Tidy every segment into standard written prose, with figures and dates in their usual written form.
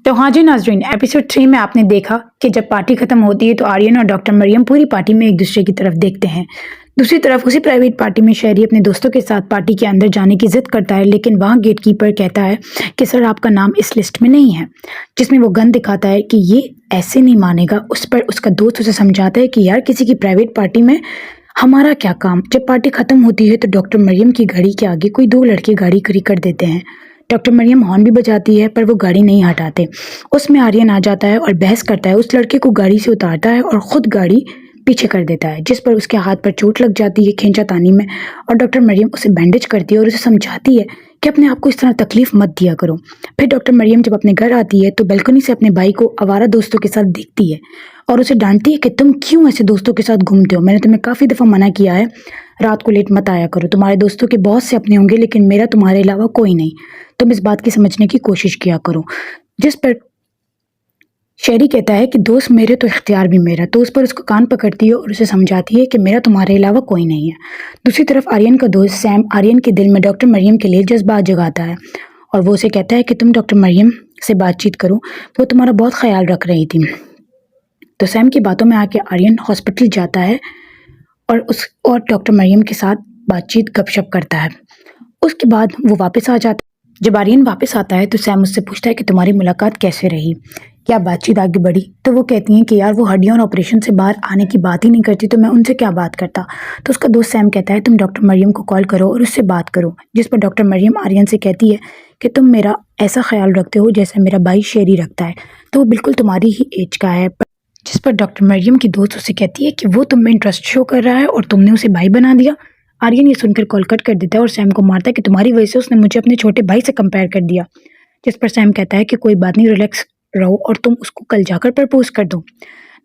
तो हाँ जी नाज़रीन, एपिसोड 3 में आपने देखा कि जब पार्टी खत्म होती है तो आर्यन और डॉक्टर मरियम पूरी पार्टी में एक दूसरे की तरफ देखते हैं। दूसरी तरफ उसी प्राइवेट पार्टी में शहरी अपने दोस्तों के साथ पार्टी के अंदर जाने की जिद करता है, लेकिन वहाँ गेटकीपर कहता है कि सर आपका नाम इस लिस्ट में नहीं है, जिसमें वो गन दिखाता है कि ये ऐसे नहीं मानेगा। उस पर उसका दोस्त उसे समझाता है कि यार किसी की प्राइवेट पार्टी में हमारा क्या काम। जब पार्टी खत्म होती है तो डॉक्टर मरियम की गाड़ी के आगे कोई दो लड़के गाड़ी खड़ी कर देते हैं। डॉक्टर मरियम हॉर्न भी बजाती है पर वो गाड़ी नहीं हटाते। उसमें आर्यन आ जाता है और बहस करता है, उस लड़के को गाड़ी से उतारता है और खुद गाड़ी पीछे कर देता है, जिस पर उसके हाथ पर चोट लग जाती है खींचातानी में। और डॉक्टर मरियम उसे बैंडेज करती है और उसे समझाती है कि अपने आप को इस तरह तकलीफ मत दिया करो। फिर डॉक्टर मरियम जब अपने घर आती है तो बालकनी से अपने भाई को आवारा दोस्तों के साथ देखती है और उसे डांटती है कि तुम क्यों ऐसे दोस्तों के साथ घूमते हो। मैंने तुम्हें काफ़ी दफ़ा मना किया है रात को लेट मत आया करो। तुम्हारे दोस्तों के बहुत से अपने होंगे लेकिन मेरा तुम्हारे अलावा कोई नहीं। तुम इस बात की समझने की कोशिश किया करो। जिस पर शेरी कहता है कि दोस्त मेरे तो इख्तियार भी मेरा। तो उस पर उसको कान पकड़ती है और उसे समझाती है कि मेरा तुम्हारे अलावा कोई नहीं है। दूसरी तरफ आर्यन का दोस्त सैम आर्यन के दिल में डॉक्टर मरियम के लिए जज्बात जगाता है और वो उसे कहता है कि तुम डॉक्टर मरियम से बातचीत करो, वो तुम्हारा बहुत ख्याल रख रही थी। तो सैम की बातों में आके आर्यन हॉस्पिटल जाता है और डॉक्टर मरियम के साथ बातचीत गपशप करता है। उसके बाद वो वापस आ जाता है। जब आर्यन वापस आता है तो सैम उससे पूछता है कि तुम्हारी मुलाकात कैसे रही, क्या बातचीत आगे बढ़ी। तो वो कहती हैं कि यार वो हड्डियों और ऑपरेशन से बाहर आने की बात ही नहीं करती तो मैं उनसे क्या बात करता। तो उसका दोस्त सैम कहता है तुम डॉक्टर मरियम को कॉल करो और उससे बात करो। जिस पर डॉक्टर मरियम आर्यन से कहती है कि तुम मेरा ऐसा ख्याल रखते हो जैसे मेरा भाई शेरी रखता है, तो वो बिल्कुल तुम्हारी ही एज का है। जिस पर डॉक्टर मरियम की दोस्त उसे कहती है कि वो तुम में इंटरेस्ट शो कर रहा है और तुमने उसे भाई बना दिया। आर्यन ये सुनकर कॉल कट कर देता है और सैम को मारता है कि तुम्हारी वजह से उसने मुझे अपने छोटे भाई से कंपेयर कर दिया। जिस पर सैम कहता है कि कोई बात नहीं, रिलैक्स रहो और तुम उसको कल जाकर प्रपोज कर दो।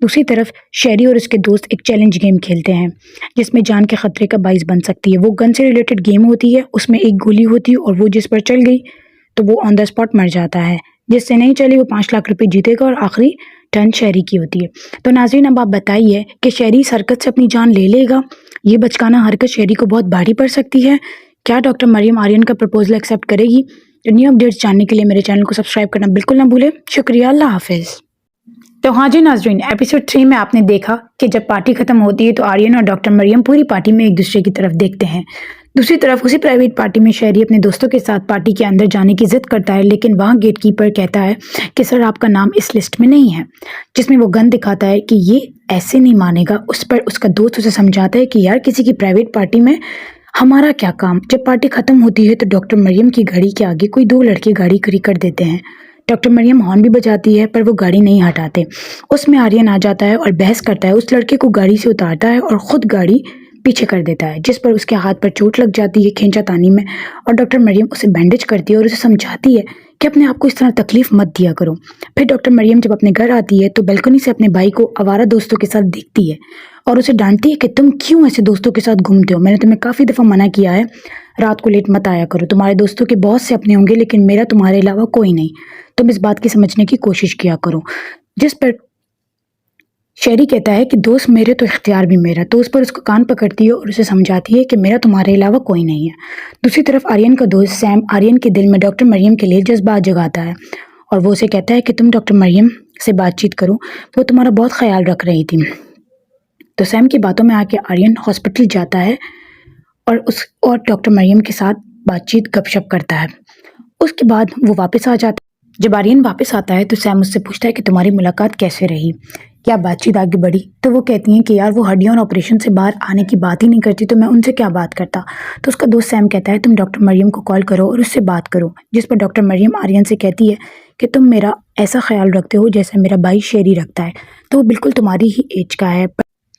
दूसरी तरफ शेरी और उसके दोस्त एक चैलेंज गेम खेलते हैं जिसमें जान के खतरे का बाइस बन सकती है। वो गन से रिलेटेड गेम होती है, उसमें एक गोली होती है और वो जिस पर चल गई तो वो ऑन द स्पॉट मर जाता है। जिससे नहीं चली वो 5 लाख रुपए जीतेगा और आखिरी टर्न शेरी की होती है। तो नाज़रीन अब आप बताइए कि शेरी इस हरकत से अपनी जान ले लेगा। ये बचकाना हरकत शेरी को बहुत भारी पड़ सकती है। क्या डॉक्टर मरियम आर्यन का प्रपोजल एक्सेप्ट करेगी? तो न्यू अपडेट्स जानने के लिए मेरे चैनल को सब्सक्राइब करना बिल्कुल ना भूलें। शुक्रिया, अल्लाह हाफिज़। तो हाँ जी नाज़रीन, एपिसोड 3 में आपने देखा कि जब पार्टी खत्म होती है तो आर्यन और डॉक्टर मरियम पूरी पार्टी में एक दूसरे की तरफ देखते हैं। दूसरी तरफ उसी प्राइवेट पार्टी में शहरी अपने दोस्तों के साथ पार्टी के अंदर जाने की जिद करता है, लेकिन वहाँ गेटकीपर कहता है कि सर आपका नाम इस लिस्ट में नहीं है, जिसमें वो गन दिखाता है कि ये ऐसे नहीं मानेगा। उस पर उसका दोस्त उसे समझाता है कि यार किसी की प्राइवेट पार्टी में हमारा क्या काम। जब पार्टी खत्म होती है तो डॉक्टर मरियम की गाड़ी के आगे कोई दो लड़के गाड़ी खड़ी कर देते हैं। डॉक्टर मरियम हॉर्न भी बजाती है पर वो गाड़ी नहीं हटाते। उसमें आर्यन आ जाता है और बहस करता है, उस लड़के को गाड़ी से उतारता है और खुद गाड़ी पीछे कर देता है, जिस पर उसके हाथ पर चोट लग जाती है खींचातानी में। और डॉक्टर मरियम उसे बैंडेज करती है और उसे समझाती है कि अपने आप को इस तरह तकलीफ मत दिया करो। फिर डॉक्टर मरियम जब अपने घर आती है तो बालकनी से अपने भाई को आवारा दोस्तों के साथ देखती है और उसे डांटती है कि तुम क्यों ऐसे दोस्तों के साथ घूमते हो। मैंने तुम्हें काफ़ी दफ़ा मना किया है रात को लेट मत आया करो। तुम्हारे दोस्तों के बहुत से अपने होंगे लेकिन मेरा तुम्हारे अलावा कोई नहीं। तुम इस बात की समझने की कोशिश किया करो। जिस पर शेरी कहता है कि दोस्त मेरे तो इख्तियार भी मेरा। तो उस पर उसको कान पकड़ती है और उसे समझाती है कि मेरा तुम्हारे अलावा कोई नहीं है। दूसरी तरफ आर्यन का दोस्त सैम आर्यन के दिल में डॉक्टर मरियम के लिए जज्बात जगाता है और वो उसे कहता है कि तुम डॉक्टर मरियम से बातचीत करो, वो तुम्हारा बहुत ख्याल रख रही थी। तो सैम की बातों में आके आर्यन हॉस्पिटल जाता है और डॉक्टर मरियम के साथ बातचीत गपशप करता है। उसके बाद वो वापस आ जाता है। जब आर्यन वापस आता है तो सैम उससे पूछता है कि तुम्हारी मुलाकात कैसे रही, क्या बातचीत आगे बढ़ी। तो वो कहती हैं कि यार वो हड्डियों और ऑपरेशन से बाहर आने की बात ही नहीं करती तो मैं उनसे क्या बात करता। तो उसका दोस्त सैम कहता है तुम डॉक्टर मरियम को कॉल करो और उससे बात करो। जिस पर डॉक्टर मरियम आर्यन से कहती है कि तुम मेरा ऐसा ख्याल रखते हो जैसे मेरा भाई शेरी रखता है, तो वो बिल्कुल तुम्हारी ही एज का है।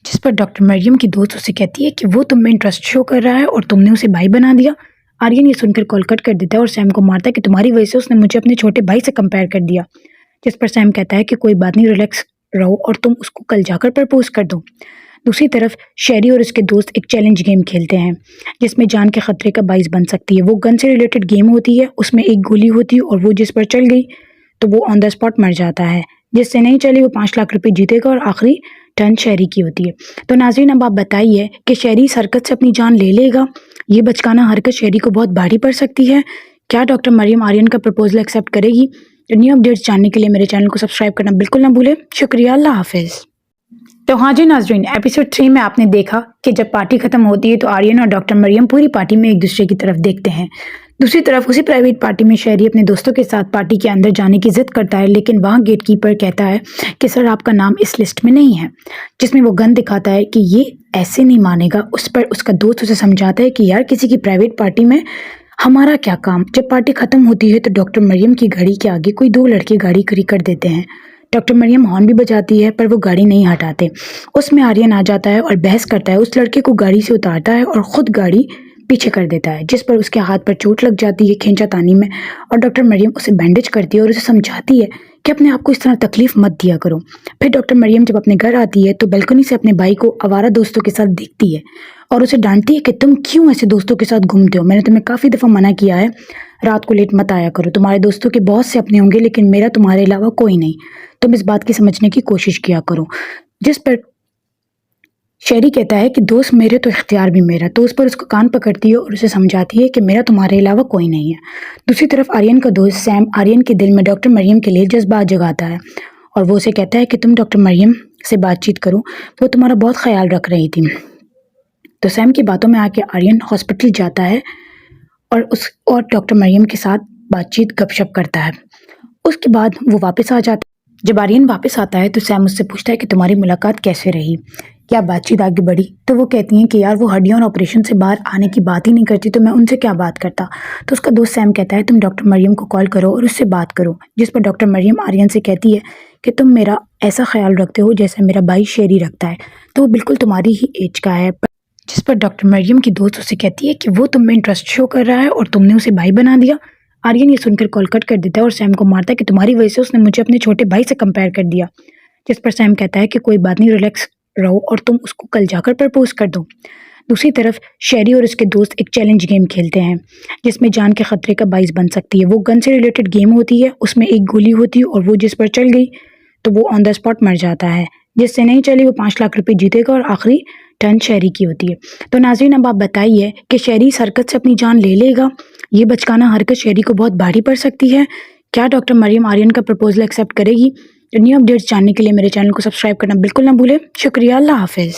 जिस पर डॉक्टर मरियम की दोस्त उसे कहती है कि वो तुम में इंटरेस्ट शो कर रहा है और तुमने उसे भाई बना दिया। आर्यन ये सुनकर कॉल कट कर देता है और सैम को मारता है कि तुम्हारी वजह से उसने मुझे अपने छोटे भाई से कंपेयर कर दिया। जिस पर सैम कहता है कि कोई बात नहीं, रिलैक्स रहो और तुम उसको कल जाकर प्रपोज कर दो। दूसरी तरफ शेरी और उसके दोस्त एक चैलेंज गेम खेलते हैं जिसमें जान के खतरे का बाइस बन सकती है। वो गन से रिलेटेड गेम होती है, उसमें एक गोली होती है और वो जिस पर चल गई तो वो ऑन द स्पॉट मर जाता है। जिससे नहीं चली वो 5 लाख रुपए जीतेगा और आखिरी टर्न शेरी की होती है। तो नाज़रीन अब आप बताइए कि शेरी इस हरकत से अपनी जान ले लेगा। ये बचकाना हरकत शेरी को बहुत भारी पड़ सकती है। क्या डॉक्टर मरियम आर्यन का प्रपोजल एक्सेप्ट करेगी? तो न्यू अपडेट्स जानने के लिए मेरे चैनल को सब्सक्राइब करना बिल्कुल ना भूलें। शुक्रिया, अल्लाह हाफिज़। तो हाँ जी नाजरीन, एपिसोड 3 में आपने देखा कि जब पार्टी खत्म होती है तो आर्यन और डॉक्टर मरियम पूरी पार्टी में एक दूसरे की तरफ देखते हैं। दूसरी तरफ उसी प्राइवेट पार्टी में शहरी अपने दोस्तों के साथ पार्टी के अंदर जाने की जिद करता है, लेकिन वहाँ गेटकीपर कहता है कि सर आपका नाम इस लिस्ट में नहीं है, जिसमें वो गन दिखाता है कि ये ऐसे नहीं मानेगा। उस पर उसका दोस्त उसे समझाता है कि यार किसी की प्राइवेट पार्टी में हमारा क्या काम। जब पार्टी खत्म होती है तो डॉक्टर मरियम की गाड़ी के आगे कोई दो लड़के गाड़ी खड़ी कर देते हैं। डॉक्टर मरियम हॉर्न भी बजाती है पर वो गाड़ी नहीं हटाते। उसमें आर्यन आ जाता है और बहस करता है, उस लड़के को गाड़ी से उतारता है और खुद गाड़ी पीछे कर देता है, जिस पर उसके हाथ पर चोट लग जाती है खींचातानी में। और डॉक्टर मरियम उसे बैंडेज करती है और उसे समझाती है कि अपने आप को इस तरह तकलीफ मत दिया करो। फिर डॉक्टर मरियम जब अपने घर आती है तो बालकनी से अपने भाई को आवारा दोस्तों के साथ देखती है और उसे डांटती है कि तुम क्यों ऐसे दोस्तों के साथ घूमते हो। मैंने तुम्हें काफ़ी दफ़ा मना किया है रात को लेट मत आया करो। तुम्हारे दोस्तों के बहुत से अपने होंगे लेकिन मेरा तुम्हारे अलावा कोई नहीं। तुम इस बात की समझने की कोशिश किया करो। जिस पर शेरी कहता है कि दोस्त मेरे तो इख्तियार भी मेरा। तो उस पर उसको कान पकड़ती है और उसे समझाती है कि मेरा तुम्हारे अलावा कोई नहीं है। दूसरी तरफ आर्यन का दोस्त सैम आर्यन के दिल में डॉक्टर मरियम के लिए जज्बात जगाता है और वो उसे कहता है कि तुम डॉक्टर मरियम से बातचीत करो, वो तुम्हारा बहुत ख्याल रख रही थी। तो सैम की बातों में आके आर्यन हॉस्पिटल जाता है और डॉक्टर मरियम के साथ बातचीत गपशप करता है। उसके बाद वो वापस आ जाता है। जब आर्यन वापस आता है तो सैम उससे पूछता है कि तुम्हारी मुलाकात कैसे रही, क्या बातचीत आगे बढ़ी। तो वो कहती हैं कि यार वो हड्डियों और ऑपरेशन से बाहर आने की बात ही नहीं करती, तो मैं उनसे क्या बात करता। तो उसका दोस्त सैम कहता है तुम डॉक्टर मरियम को कॉल करो और उससे बात करो। जिस पर डॉक्टर मरियम आर्यन से कहती है कि तुम मेरा ऐसा ख्याल रखते हो जैसे मेरा भाई शेरी रखता है, तो वो बिल्कुल तुम्हारी ही एज का है। जिस पर डॉक्टर मरियम की दोस्त उसे कहती है कि वो तुम में इंटरेस्ट शो कर रहा है और तुमने उसे भाई बना दिया। आर्यन ये सुनकर कॉल कट कर देता है और सैम को मारता है कि तुम्हारी वजह से उसने मुझे अपने छोटे भाई से कंपेयर कर दिया। जिस पर सैम कहता है कि कोई बात नहीं, रिलैक्स रहो और तुम उसको कल जाकर प्रपोज कर दो। दूसरी तरफ शेरी और उसके दोस्त एक चैलेंज गेम खेलते हैं जिसमें जान के खतरे का बाइस बन सकती है। वो गन से रिलेटेड गेम होती है, उसमें एक गोली होती है और वो जिस पर चल गई तो वो ऑन द स्पॉट मर जाता है। जिससे नहीं चली वो 5 लाख रुपए जीतेगा और आखिरी टर्न शेरी की होती है। तो नाज़रीन अब आप बताइए कि शेरी इस हरकत से अपनी जान ले लेगा। ये बचकाना हरकत शेरी को बहुत भारी पड़ सकती है। क्या डॉक्टर मरियम आर्यन का प्रपोजल एक्सेप्ट करेगी? तो न्यू अपडेट्स जानने के लिए मेरे चैनल को सब्सक्राइब करना बिल्कुल ना भूलें। शुक्रिया, अल्लाह हाफिज़।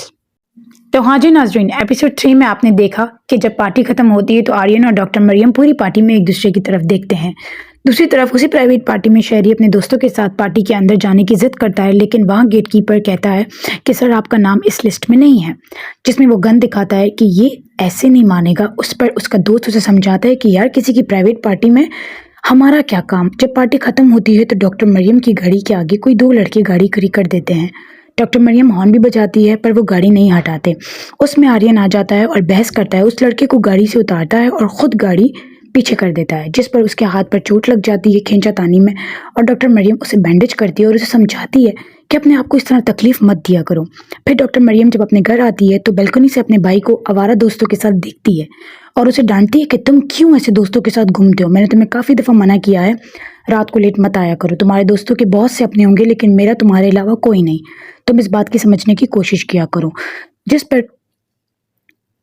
तो हाँ जी नाजरीन, एपिसोड 3 में आपने देखा कि जब पार्टी खत्म होती है तो आर्यन और डॉक्टर मरियम पूरी पार्टी में एक दूसरे की तरफ देखते हैं। दूसरी तरफ उसी प्राइवेट पार्टी में शहरी अपने दोस्तों के साथ पार्टी के अंदर जाने की जिद करता है, लेकिन वहाँ गेटकीपर कहता है कि सर आपका नाम इस लिस्ट में नहीं है, जिसमें वो गन दिखाता है कि ये ऐसे नहीं मानेगा। उस पर उसका दोस्त उसे समझाता है कि यार किसी की प्राइवेट पार्टी में हमारा क्या काम। जब पार्टी खत्म होती है तो डॉक्टर मरियम की गाड़ी के आगे कोई दो लड़के गाड़ी खड़ी कर देते हैं। डॉक्टर मरियम हॉर्न भी बजाती है पर वो गाड़ी नहीं हटाते। उसमें आर्यन आ जाता है और बहस करता है, उस लड़के को गाड़ी से उतारता है और खुद गाड़ी पीछे कर देता है, जिस पर उसके हाथ पर चोट लग जाती है खींचातानी में। और डॉक्टर मरियम उसे बैंडेज करती है और उसे समझाती है कि अपने आप को इस तरह तकलीफ मत दिया करो। फिर डॉक्टर मरियम जब अपने घर आती है तो बालकनी से अपने भाई को आवारा दोस्तों के साथ देखती है और उसे डांटती है कि तुम क्यों ऐसे दोस्तों के साथ घूमते हो। मैंने तुम्हें काफ़ी दफ़ा मना किया है रात को लेट मत आया करो। तुम्हारे दोस्तों के बहुत से अपने होंगे लेकिन मेरा तुम्हारे अलावा कोई नहीं। तुम इस बात की समझने की कोशिश किया करो। जिस पर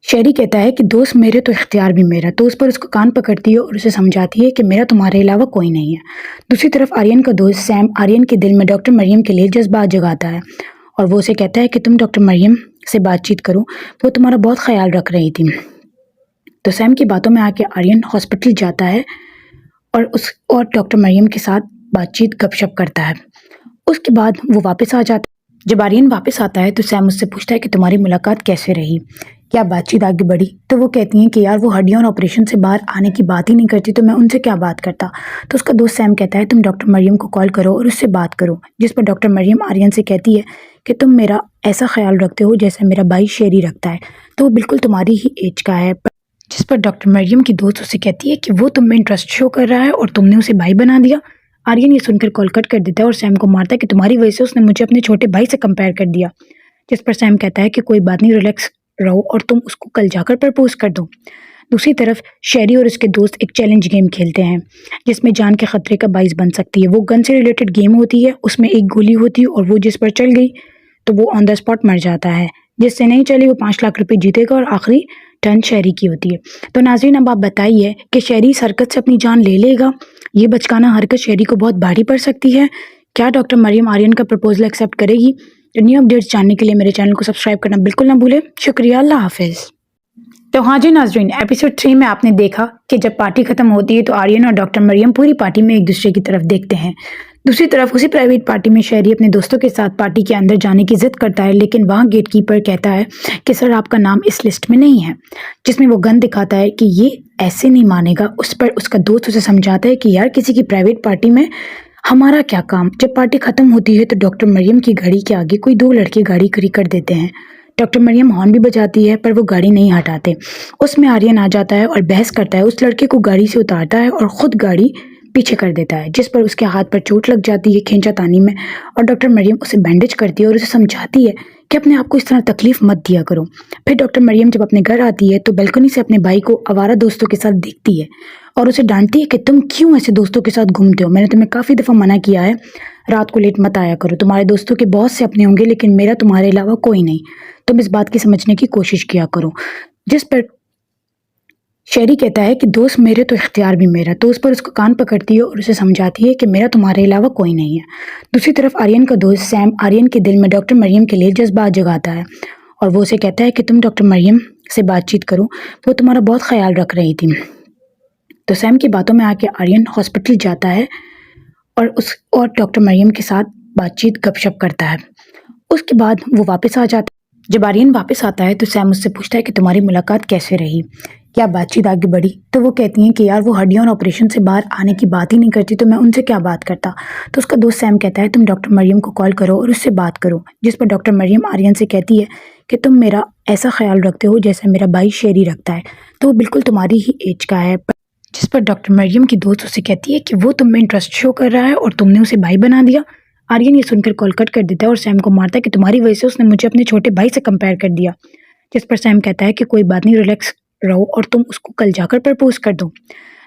शेरी कहता है कि दोस्त मेरे तो इख्तियार भी मेरा। तो उस पर उसको कान पकड़ती है और उसे समझाती है कि मेरा तुम्हारे अलावा कोई नहीं है। दूसरी तरफ आर्यन का दोस्त सैम आर्यन के दिल में डॉक्टर मरियम के लिए जज्बात जगाता है और वो उसे कहता है कि तुम डॉक्टर मरियम से बातचीत करो, वो तुम्हारा बहुत ख्याल रख रही थी। तो सैम की बातों में आके आर्यन हॉस्पिटल जाता है और डॉक्टर मरियम के साथ बातचीत गपशप करता है। उसके बाद वो वापस आ जाता है। जब आर्यन वापस आता है तो सैम उससे पूछता है कि तुम्हारी मुलाकात कैसे रही, क्या बातचीत आगे बढ़ी। तो वो कहती हैं कि यार वो हड्डियों और ऑपरेशन से बाहर आने की बात ही नहीं करती, तो मैं उनसे क्या बात करता। तो उसका दोस्त सैम कहता है तुम डॉक्टर मरियम को कॉल करो और उससे बात करो। जिस पर डॉक्टर मरियम आर्यन से कहती है कि तुम मेरा ऐसा ख्याल रखते हो जैसे मेरा भाई शेरी रखता है, तो वो बिल्कुल तुम्हारी ही एज का है। जिस पर डॉक्टर मरियम की दोस्त उसे कहती है कि वो तुम में इंटरेस्ट शो कर रहा है और तुमने उसे भाई बना दिया। आर्यन ये सुनकर कॉल कट कर देता है और सैम को मारता है कि तुम्हारी वजह से उसने मुझे अपने छोटे भाई से कंपेयर कर दिया। जिस पर सैम कहता है कि कोई बात नहीं, रिलैक्स रहो और तुम उसको कल जाकर प्रपोज कर दो। दूसरी तरफ शेरी और उसके दोस्त एक चैलेंज गेम खेलते हैं जिसमें जान के खतरे का बाइस बन सकती है। वो गन से रिलेटेड गेम होती है, उसमें एक गोली होती है और वो जिस पर चल गई तो वो ऑन द स्पॉट मर जाता है। जिससे नहीं चली वो 5 लाख रुपए जीतेगा और आखिरी टर्न शेरी की होती है। तो नाज़रीन अब आप बताइए कि शेरी इस हरकत से अपनी जान ले लेगा। ये बचकाना हरकत शहरी को बहुत भारी पड़ सकती है। क्या डॉक्टर मरियम आर्यन का प्रपोजल एक्सेप्ट करेगी? तो न्यू अपडेट्स जानने के लिए मेरे चैनल को सब्सक्राइब करना बिल्कुल ना भूलें। शुक्रिया, अल्लाह हाफिज़। तो हाँ जी नाजरीन, एपिसोड 3 में आपने देखा कि जब पार्टी खत्म होती है तो आर्यन और डॉक्टर मरियम पूरी पार्टी में एक दूसरे की तरफ देखते हैं। दूसरी तरफ उसी प्राइवेट पार्टी में शहरी अपने दोस्तों के साथ पार्टी के अंदर जाने की जिद करता है, लेकिन वहाँ गेटकीपर कहता है कि सर आपका नाम इस लिस्ट में नहीं है, जिसमें वो गन दिखाता है कि ये ऐसे नहीं मानेगा। उस पर उसका दोस्त उसे समझाता है कि यार किसी की प्राइवेट पार्टी में हमारा क्या काम। जब पार्टी खत्म होती है तो डॉक्टर मरियम की गाड़ी के आगे कोई दो लड़के गाड़ी खड़ी कर देते हैं। डॉक्टर मरियम हॉर्न भी बजाती है पर वो गाड़ी नहीं हटाते। उसमें आर्यन आ जाता है और बहस करता है, उस लड़के को गाड़ी से उतारता है और खुद गाड़ी पीछे कर देता है, जिस पर उसके हाथ पर चोट लग जाती है खींचातानी में। और डॉक्टर मरियम उसे बैंडेज करती है और उसे समझाती है कि अपने आप को इस तरह तकलीफ मत दिया करो। फिर डॉक्टर मरियम जब अपने घर आती है तो बालकनी से अपने भाई को आवारा दोस्तों के साथ देखती है और उसे डांटती है कि तुम क्यों ऐसे दोस्तों के साथ घूमते हो। मैंने तुम्हें काफ़ी दफ़ा मना किया है रात को लेट मत आया करो। तुम्हारे दोस्तों के बहुत से अपने होंगे लेकिन मेरा तुम्हारे अलावा कोई नहीं। तुम इस बात की समझने की कोशिश किया करो। जिस पर शहरी कहता है कि दोस्त मेरे तो इख्तियार भी मेरा। तो उस पर उसको कान पकड़ती है और उसे समझाती है कि मेरा तुम्हारे अलावा कोई नहीं है। दूसरी तरफ आर्यन का दोस्त सैम आर्यन के दिल में डॉक्टर मरियम के लिए जज्बात जगाता है और वो उसे कहता है कि तुम डॉक्टर मरियम से बातचीत करो, वो तुम्हारा बहुत ख्याल रख रही थी। तो सैम की बातों में आके आर्यन हॉस्पिटल जाता है और डॉक्टर मरियम के साथ बातचीत गपशप करता है। उसके बाद वो वापस आ जाता है। जब आर्यन वापस आता है तो सैम उससे पूछता है कि तुम्हारी मुलाकात कैसे रही, क्या बातचीत आगे बढ़ी? तो वो कहती हैं कि यार वो हड्डियों और ऑपरेशन से बाहर आने की बात ही नहीं करती, तो मैं उनसे क्या बात करता। तो उसका दोस्त सैम कहता है तुम डॉक्टर मरियम को कॉल करो और उससे बात करो। जिस पर डॉक्टर मरियम आर्यन से कहती है कि तुम मेरा ऐसा ख्याल रखते हो जैसे मेरा भाई शेरी रखता है, तो वो बिल्कुल तुम्हारी ही एज का है। जिस पर डॉक्टर मरियम की दोस्त उसे कहती है कि वो तुम में इंटरेस्ट शो कर रहा है और तुमने उसे भाई बना दिया। आर्यन ये सुनकर कॉल कट कर देता है और सैम को मारता है कि तुम्हारी वजह से उसने मुझे अपने छोटे भाई से कंपेयर कर दिया। जिस पर सैम कहता है कि कोई बात नहीं, रिलैक्स रहो और तुम उसको कल जाकर प्रपोज कर दो।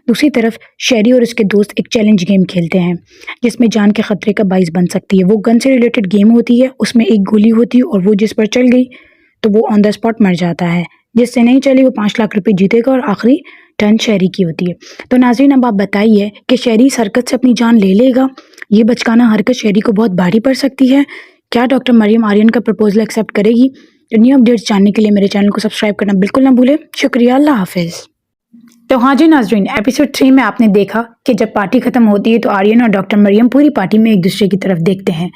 दूसरी तरफ शहरी और उसके दोस्त एक चैलेंज गेम खेलते हैं जिसमें जान के खतरे का बाइस बन सकती है। वो गन से रिलेटेड गेम होती है, उसमें एक गोली होती है और वो जिस पर चल गई तो वो ऑन द स्पॉट मर जाता है। जिससे नहीं चली वो 5 लाख रुपए जीतेगा और आखिरी टर्न शहरी की होती है। तो नाज़रीन अब आप बताइए कि शहरी इस हरकत से अपनी जान ले लेगा? ये बचकाना हरकत शहरी को बहुत भारी पड़ सकती है। क्या डॉक्टर मरियम आर्यन का प्रपोजल एक्सेप्ट करेगी? तो न्यू अपडेट्स जानने के लिए मेरे चैनल को सब्सक्राइब करना बिल्कुल ना भूलें। शुक्रिया, अल्लाह हाफिज़। तो हाँ जी नाजरीन, एपिसोड 3 में आपने देखा कि जब पार्टी खत्म होती है तो आर्यन और डॉक्टर मरियम पूरी पार्टी में एक दूसरे की तरफ देखते हैं।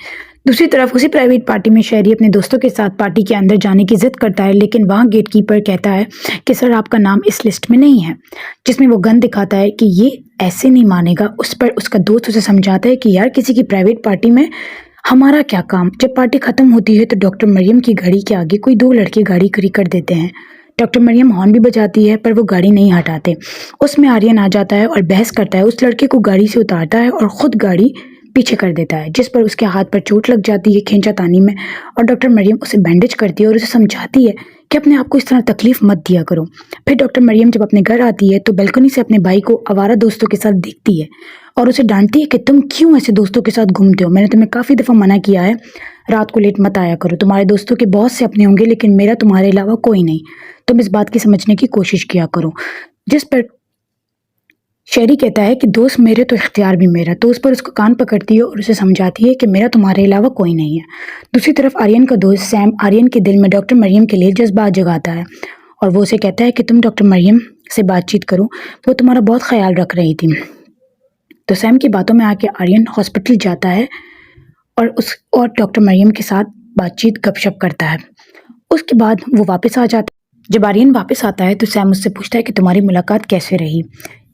दूसरी तरफ उसी प्राइवेट पार्टी में शहरी अपने दोस्तों के साथ पार्टी के अंदर जाने की जिद करता है, लेकिन वहाँ गेटकीपर कहता है कि सर आपका नाम इस लिस्ट में नहीं है, जिसमें वो गन दिखाता है कि ये ऐसे नहीं मानेगा। उस पर उसका दोस्त उसे समझाता है कि यार किसी की प्राइवेट पार्टी में हमारा क्या काम। जब पार्टी खत्म होती है तो डॉक्टर मरियम की गाड़ी के आगे कोई दो लड़के गाड़ी खड़ी कर देते हैं। डॉक्टर मरियम हॉर्न भी बजाती है पर वो गाड़ी नहीं हटाते। उसमें आर्यन आ जाता है और बहस करता है, उस लड़के को गाड़ी से उतारता है और खुद गाड़ी पीछे कर देता है, जिस पर उसके हाथ पर चोट लग जाती है खींचातानी में। और डॉक्टर मरियम उसे बैंडेज करती है और उसे समझाती है कि अपने आप को इस तरह तकलीफ मत दिया करो। फिर डॉक्टर मरियम जब अपने घर आती है तो बालकनी से अपने भाई को आवारा दोस्तों के साथ देखती है और उसे डांटती है कि तुम क्यों ऐसे दोस्तों के साथ घूमते हो। मैंने तुम्हें काफ़ी दफ़ा मना किया है रात को लेट मत आया करो। तुम्हारे दोस्तों के बहुत से अपने होंगे लेकिन मेरा तुम्हारे अलावा कोई नहीं। तुम इस बात की समझने की कोशिश किया करो। जिस पर शहरी कहता है कि दोस्त मेरे तो इख्तियार भी मेरा। तो उस पर उसको कान पकड़ती है और उसे समझाती है कि मेरा तुम्हारे अलावा कोई नहीं है। दूसरी तरफ आर्यन का दोस्त सैम आर्यन के दिल में डॉक्टर मरियम के लिए जज्बात जगाता है और वो उसे कहता है कि तुम डॉक्टर मरियम से बातचीत करो, वो तुम्हारा बहुत ख्याल रख रही थी। तो सैम की बातों में आके आर्यन हॉस्पिटल जाता है और डॉक्टर मरियम के साथ बातचीत गपशप करता है। उसके बाद वो वापस आ जाता है। जब आर्यन वापस आता है तो सैम उससे पूछता है कि तुम्हारी मुलाकात कैसे रही,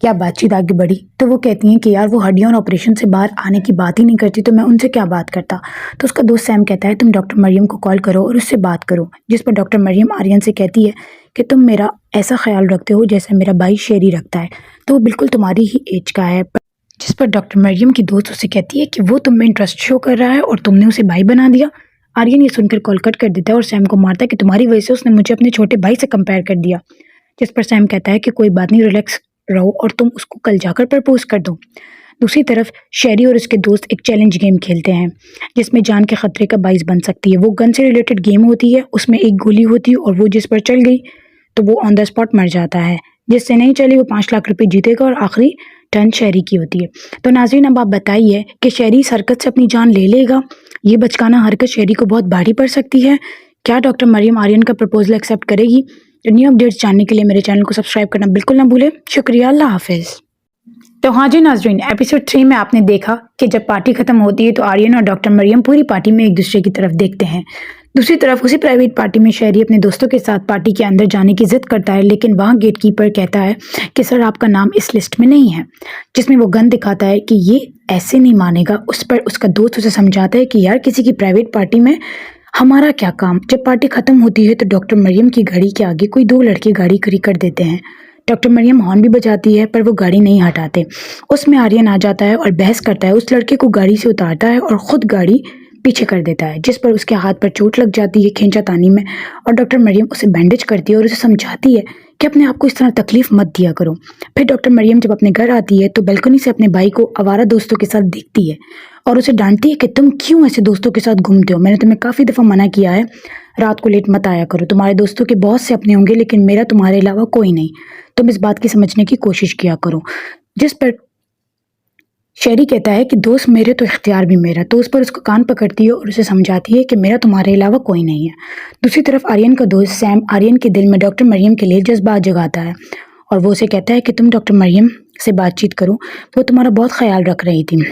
क्या बातचीत आगे बढ़ी? तो वो कहती हैं कि यार वो हड्डियों और ऑपरेशन से बाहर आने की बात ही नहीं करती, तो मैं उनसे क्या बात करता। तो उसका दोस्त सैम कहता है तुम डॉक्टर मरियम को कॉल करो और उससे बात करो। जिस पर डॉक्टर मरियम आर्यन से कहती है कि तुम मेरा ऐसा ख्याल रखते हो जैसे मेरा भाई शेरी रखता है, तो वो बिल्कुल तुम्हारी ही एज का है। जिस पर डॉक्टर मरियम की दोस्त उसे कहती है कि वो तुम में इंटरेस्ट शो कर रहा है और तुमने उसे भाई बना दिया। आर्यन ये सुनकर कॉल कट कर देता है और सैम को मारता है कि तुम्हारी वजह से उसने मुझे अपने छोटे भाई से कंपेयर कर दिया। जिस पर सैम कहता है कि कोई बात नहीं, रिलैक्स रहो और तुम उसको कल जाकर प्रपोज कर दो। दूसरी तरफ शहरी और उसके दोस्त एक चैलेंज गेम खेलते हैं जिसमें जान के खतरे का बाइस बन सकती है। वो गन से रिलेटेड गेम होती है, उसमें एक गोली होती है और वो जिस पर चल गई तो वो ऑन द स्पॉट मर जाता है। जिससे नहीं चली वो 5 लाख रुपए जीतेगा और आखिरी टर्न शहरी की होती है। तो नाज़रीन, अब आप बताइए कि शहरी इस हरकत से अपनी जान ले लेगा? ये बचकाना हरकत शहरी को बहुत भारी पड़ सकती है। क्या डॉक्टर मरियम आर्यन का प्रपोजल एक्सेप्ट करेगी? तो न्यू अपडेट्स जानने के लिए मेरे चैनल को सब्सक्राइब करना बिल्कुल ना भूलें। शुक्रिया, अल्लाह हाफिज़। तो हाँ जी नाज़रीन, एपिसोड 3 में आपने देखा कि जब पार्टी खत्म होती है तो आर्यन और डॉक्टर मरियम पूरी पार्टी में एक दूसरे की तरफ देखते हैं। दूसरी तरफ उसी प्राइवेट पार्टी में शहरी अपने दोस्तों के साथ पार्टी के अंदर जाने की जिद करता है, लेकिन वहाँ गेटकीपर कहता है कि सर आपका नाम इस लिस्ट में नहीं है, जिसमें वो गन दिखाता है कि ये ऐसे नहीं मानेगा। उस पर उसका दोस्त उसे समझाता है कि यार किसी की प्राइवेट पार्टी में हमारा क्या काम। जब पार्टी खत्म होती है तो डॉक्टर मरियम की गाड़ी के आगे कोई दो लड़के गाड़ी खड़ी कर देते हैं। डॉक्टर मरियम हॉर्न भी बजाती है पर वो गाड़ी नहीं हटाते। उसमें आर्यन आ जाता है और बहस करता है, उस लड़के को गाड़ी से उतारता है और खुद गाड़ी पीछे कर देता है, जिस पर उसके हाथ पर चोट लग जाती है खींचातानी में। और डॉक्टर मरियम उसे बैंडेज करती है और उसे समझाती है कि अपने आप को इस तरह तकलीफ मत दिया करो। फिर डॉक्टर मरियम जब अपने घर आती है तो बालकनी से अपने भाई को आवारा दोस्तों के साथ देखती है और उसे डांटती है कि तुम क्यों ऐसे दोस्तों के साथ घूमते हो? मैंने तुम्हें काफ़ी दफ़ा मना किया है रात को लेट मत आया करो। तुम्हारे दोस्तों के बहुत से अपने होंगे लेकिन मेरा तुम्हारे अलावा कोई नहीं। तुम इस बात की समझने की कोशिश किया करो। जिस पर शहरी कहता है कि दोस्त मेरे तो इख्तियार भी मेरा। तो उस पर उसको कान पकड़ती है और उसे समझाती है कि मेरा तुम्हारे अलावा कोई नहीं है। दूसरी तरफ आर्यन का दोस्त सैम आर्यन के दिल में डॉक्टर मरियम के लिए जज्बात जगाता है और वो उसे कहता है कि तुम डॉक्टर मरियम से बातचीत करो, वो तुम्हारा बहुत ख्याल रख रही थी।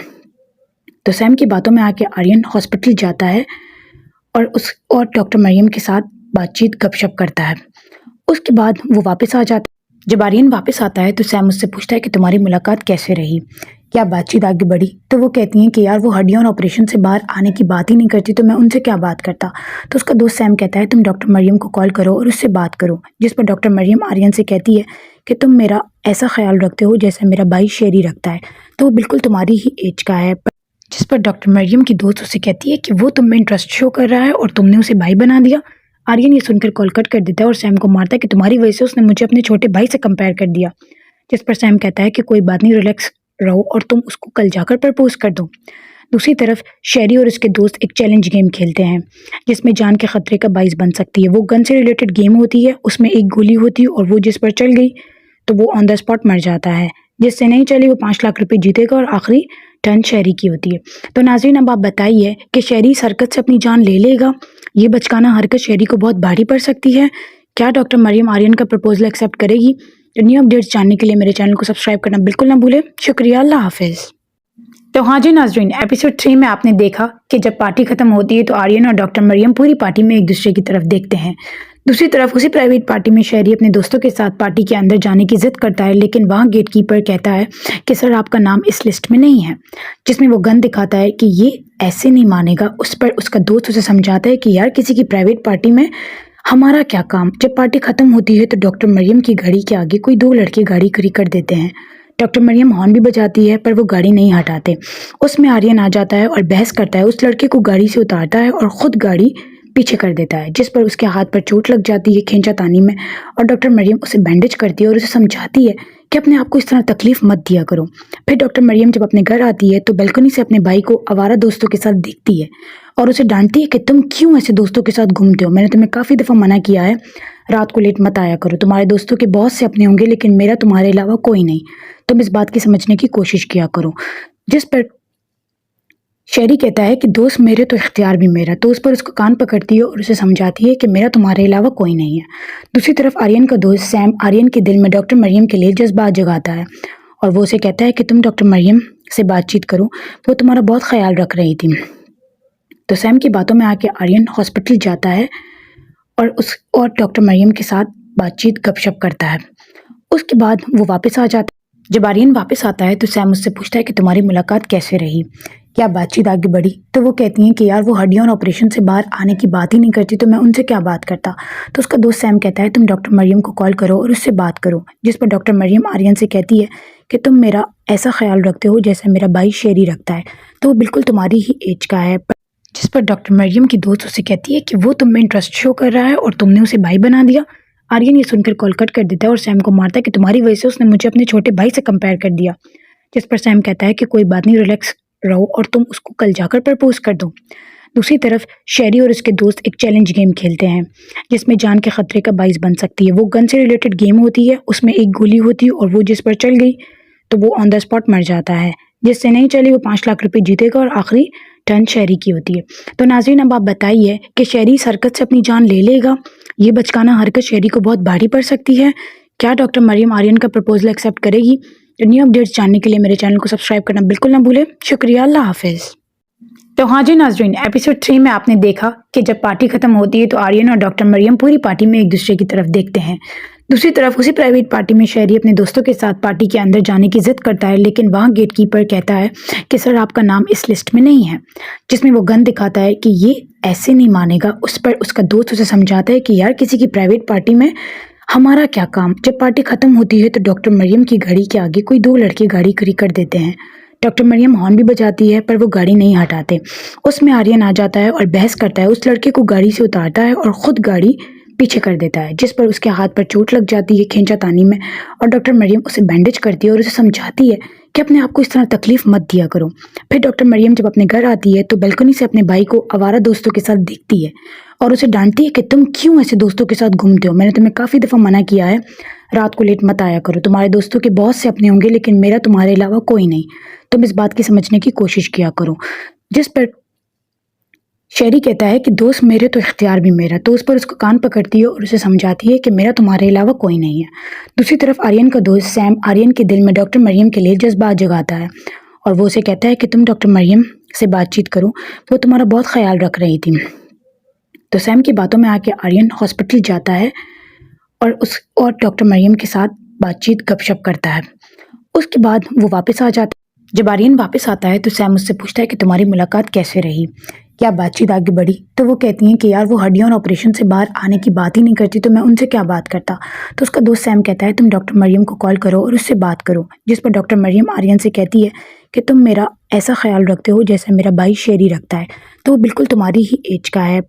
तो सैम की बातों में आके आर्यन हॉस्पिटल जाता है और डॉक्टर मरियम के साथ बातचीत गपशप करता है। उसके बाद वो वापस आ जाता है। जब आर्यन वापस आता है तो सैम उससे पूछता है कि तुम्हारी मुलाकात कैसे रही, क्या बातचीत आगे बढ़ी? तो वो कहती हैं कि यार वो हड्डियों और ऑपरेशन से बाहर आने की बात ही नहीं करती, तो मैं उनसे क्या बात करता। तो उसका दोस्त सैम कहता है तुम डॉक्टर मरियम को कॉल करो और उससे बात करो। जिस पर डॉक्टर मरियम आर्यन से कहती है कि तुम मेरा ऐसा ख्याल रखते हो जैसे मेरा भाई शेरी रखता है, तो वो बिल्कुल तुम्हारी ही एज का है। जिस पर डॉक्टर मरियम की दोस्त उसे कहती है कि वो तुम में इंटरेस्ट शो कर रहा है और तुमने उसे भाई बना दिया। आर्यन ये सुनकर कॉल कट कर देता है और सैम को मारता है कि तुम्हारी वजह से उसने मुझे अपने छोटे भाई से कंपेयर कर दिया। जिस पर सैम कहता है कि कोई बात नहीं, रिलैक्स रहो और तुम उसको कल जाकर प्रपोज कर दो। दूसरी तरफ शहरी और उसके दोस्त एक चैलेंज गेम खेलते हैं जिसमें जान के खतरे का बाइस बन सकती है। वो गन से रिलेटेड गेम होती है, उसमें एक गोली होती है और वो जिस पर चल गई तो वो ऑन द स्पॉट मर जाता है। जिससे नहीं चली वो 5 लाख रुपए जीतेगा और आखिरी टर्न शहरी की होती है। तो नाज़रीन, अब आप बताइए कि शहरी इस हरकत से अपनी जान ले लेगा? ये बचकाना हरकत शहरी को बहुत भारी पड़ सकती है। क्या डॉक्टर मरियम आर्यन का प्रपोजल एक्सेप्ट करेगी? तो न्यू अपडेट्स जानने के लिए मेरे चैनल को सब्सक्राइब करना बिल्कुल ना भूलें। शुक्रिया, अल्लाह हाफिज़। तो हाँ जी नाज़रीन, एपिसोड 3 में आपने देखा कि जब पार्टी खत्म होती है तो आर्यन और डॉक्टर मरियम पूरी पार्टी में एक दूसरे की तरफ देखते हैं। दूसरी तरफ उसी प्राइवेट पार्टी में शहरी अपने दोस्तों के साथ पार्टी के अंदर जाने की जिद करता है, लेकिन वहाँ गेटकीपर कहता है कि सर आपका नाम इस लिस्ट में नहीं है, जिसमें वो गन दिखाता है कि ये ऐसे नहीं मानेगा। उस पर उसका दोस्त उसे समझाता है कि यार किसी की प्राइवेट पार्टी में हमारा क्या काम। जब पार्टी खत्म होती है तो डॉक्टर मरियम की गाड़ी के आगे कोई दो लड़के गाड़ी खड़ी कर देते हैं। डॉक्टर मरियम हॉर्न भी बजाती है पर वो गाड़ी नहीं हटाते। उसमें आर्यन आ जाता है और बहस करता है, उस लड़के को गाड़ी से उतारता है और खुद गाड़ी पीछे कर देता है, जिस पर उसके हाथ पर चोट लग जाती है खींचातानी में। और डॉक्टर मरियम उसे बैंडेज करती है और उसे समझाती है कि अपने आप को इस तरह तकलीफ मत दिया करो। फिर डॉक्टर मरियम जब अपने घर आती है तो बालकनी से अपने भाई को आवारा दोस्तों के साथ देखती है और उसे डांटती है कि तुम क्यों ऐसे दोस्तों के साथ घूमते हो? मैंने तुम्हें काफ़ी दफ़ा मना किया है रात को लेट मत आया करो। तुम्हारे दोस्तों के बहुत से अपने होंगे लेकिन मेरा तुम्हारे अलावा कोई नहीं। तुम इस बात की समझने की कोशिश किया करो। जिस पर शहरी कहता है कि दोस्त मेरे तो इख्तियार भी मेरा। तो उस पर उसको कान पकड़ती है और उसे समझाती है कि मेरा तुम्हारे अलावा कोई नहीं है। दूसरी तरफ आर्यन का दोस्त सैम आर्यन के दिल में डॉक्टर मरियम के लिए जज्बात जगाता है और वो उसे कहता है कि तुम डॉक्टर मरियम से बातचीत करो, वो तुम्हारा बहुत ख्याल रख रही थी। तो सैम की बातों में आके आर्यन हॉस्पिटल जाता है और डॉक्टर मरियम के साथ बातचीत गपशप करता है। उसके बाद वो वापस आ जाता है। जब आर्यन वापस आता है तो सैम उससे पूछता है कि तुम्हारी मुलाकात कैसे रही, क्या बातचीत आगे बढ़ी? तो वो कहती हैं कि यार वो हड्डियों और ऑपरेशन से बाहर आने की बात ही नहीं करती, तो मैं उनसे क्या बात करता। तो उसका दोस्त सैम कहता है तुम डॉक्टर मरियम को कॉल करो और उससे बात करो। जिस पर डॉक्टर मरियम आर्यन से कहती है कि तुम मेरा ऐसा ख्याल रखते हो जैसे मेरा भाई शेरी रखता है, तो वो बिल्कुल तुम्हारी ही एज का है। जिस पर डॉक्टर मरियम की दोस्त उसे कहती है कि वो तुम में इंटरेस्ट शो कर रहा है और तुमने उसे भाई बना दिया। आर्यन ये सुनकर कॉल कट कर देता है और सैम को मारता है कि तुम्हारी वजह से उसने मुझे अपने छोटे भाई से कंपेयर कर दिया। जिस पर सैम कहता है कि कोई बात नहीं, रिलैक्स रहो और तुम उसको कल जाकर प्रपोज कर दो। दूसरी तरफ शहरी और उसके दोस्त एक चैलेंज गेम खेलते हैं जिसमें जान के खतरे का बाइस बन सकती है। वो गन से रिलेटेड गेम होती है, उसमें एक गोली होती है और वो जिस पर चल गई तो वो ऑन द स्पॉट मर जाता है। जिससे नहीं चली वो 5 लाख रुपए जीतेगा और आखिरी टर्न शहरी की होती है। तो नाज़रीन, अब आप बताइए कि शहरी इस हरकत से अपनी जान ले लेगा? ये बचकाना हरकत शहरी को बहुत भारी पड़ सकती है। क्या डॉक्टर मरियम आर्यन का प्रपोजल एक्सेप्ट करेगी? तो न्यू अपडेट्स जानने के लिए मेरे चैनल को सब्सक्राइब करना बिल्कुल ना भूलें। शुक्रिया, अल्लाह हाफिज़। तो हाँ जी नाज़रीन, एपिसोड 3 में आपने देखा कि जब पार्टी खत्म होती है तो आर्यन और डॉक्टर मरियम पूरी पार्टी में एक दूसरे की तरफ देखते हैं। दूसरी तरफ उसी प्राइवेट पार्टी में शहरी अपने दोस्तों के साथ पार्टी के अंदर जाने की जिद करता है, लेकिन वहाँ गेटकीपर कहता है कि सर आपका नाम इस लिस्ट में नहीं है, जिसमें वो गन दिखाता है कि ये ऐसे नहीं मानेगा। उस पर उसका दोस्त उसे समझाता है कि यार किसी की प्राइवेट पार्टी में हमारा क्या काम। जब पार्टी खत्म होती है तो डॉक्टर मरियम की गाड़ी के आगे कोई 2 लड़के गाड़ी खड़ी कर देते हैं। डॉक्टर मरियम हॉर्न भी बजाती है पर वो गाड़ी नहीं हटाते। उसमें आर्यन आ जाता है और बहस करता है, उस लड़के को गाड़ी से उतारता है और खुद गाड़ी पीछे कर देता है, जिस पर उसके हाथ पर चोट लग जाती है खींचातानी में। और डॉक्टर मरियम उसे बैंडेज करती है और उसे समझाती है कि अपने आप को इस तरह तकलीफ मत दिया करो। फिर डॉक्टर मरियम जब अपने घर आती है तो बालकनी से अपने भाई को आवारा दोस्तों के साथ देखती है और उसे डांटती है कि तुम क्यों ऐसे दोस्तों के साथ घूमते हो? मैंने तुम्हें काफ़ी दफ़ा मना किया है, रात को लेट मत आया करो। तुम्हारे दोस्तों के बहुत से अपने होंगे लेकिन मेरा तुम्हारे अलावा कोई नहीं। तुम इस बात की समझने की कोशिश किया करो। जिस पर शहरी कहता है कि दोस्त मेरे तो इख्तियार भी मेरा। तो उस पर उसको कान पकड़ती है और उसे समझाती है कि मेरा तुम्हारे अलावा कोई नहीं है। दूसरी तरफ आर्यन का दोस्त सैम आर्यन के दिल में डॉक्टर मरियम के लिए जज्बात जगाता है और वो उसे कहता है कि तुम डॉक्टर मरियम से बातचीत करो, वो तुम्हारा बहुत ख्याल रख रही थी। तो सैम की बातों में आके आर्यन हॉस्पिटल जाता है और डॉक्टर मरियम के साथ बातचीत गपशप करता है। उसके बाद वो वापस आ जाता है। जब आर्यन वापस आता है तो सैम उससे पूछता है कि तुम्हारी मुलाकात कैसे रही, क्या बातचीत आगे बढ़ी? तो वो कहती हैं कि यार वो हड्डियों और ऑपरेशन से बाहर आने की बात ही नहीं करती, तो मैं उनसे क्या बात करता। तो उसका दोस्त सैम कहता है तुम डॉक्टर मरियम को कॉल करो और उससे बात करो। जिस पर डॉक्टर मरियम आर्यन से कहती है कि तुम मेरा ऐसा ख्याल रखते हो जैसा मेरा भाई शेरी रखता है, तो वो बिल्कुल तुम्हारी ही एज का है।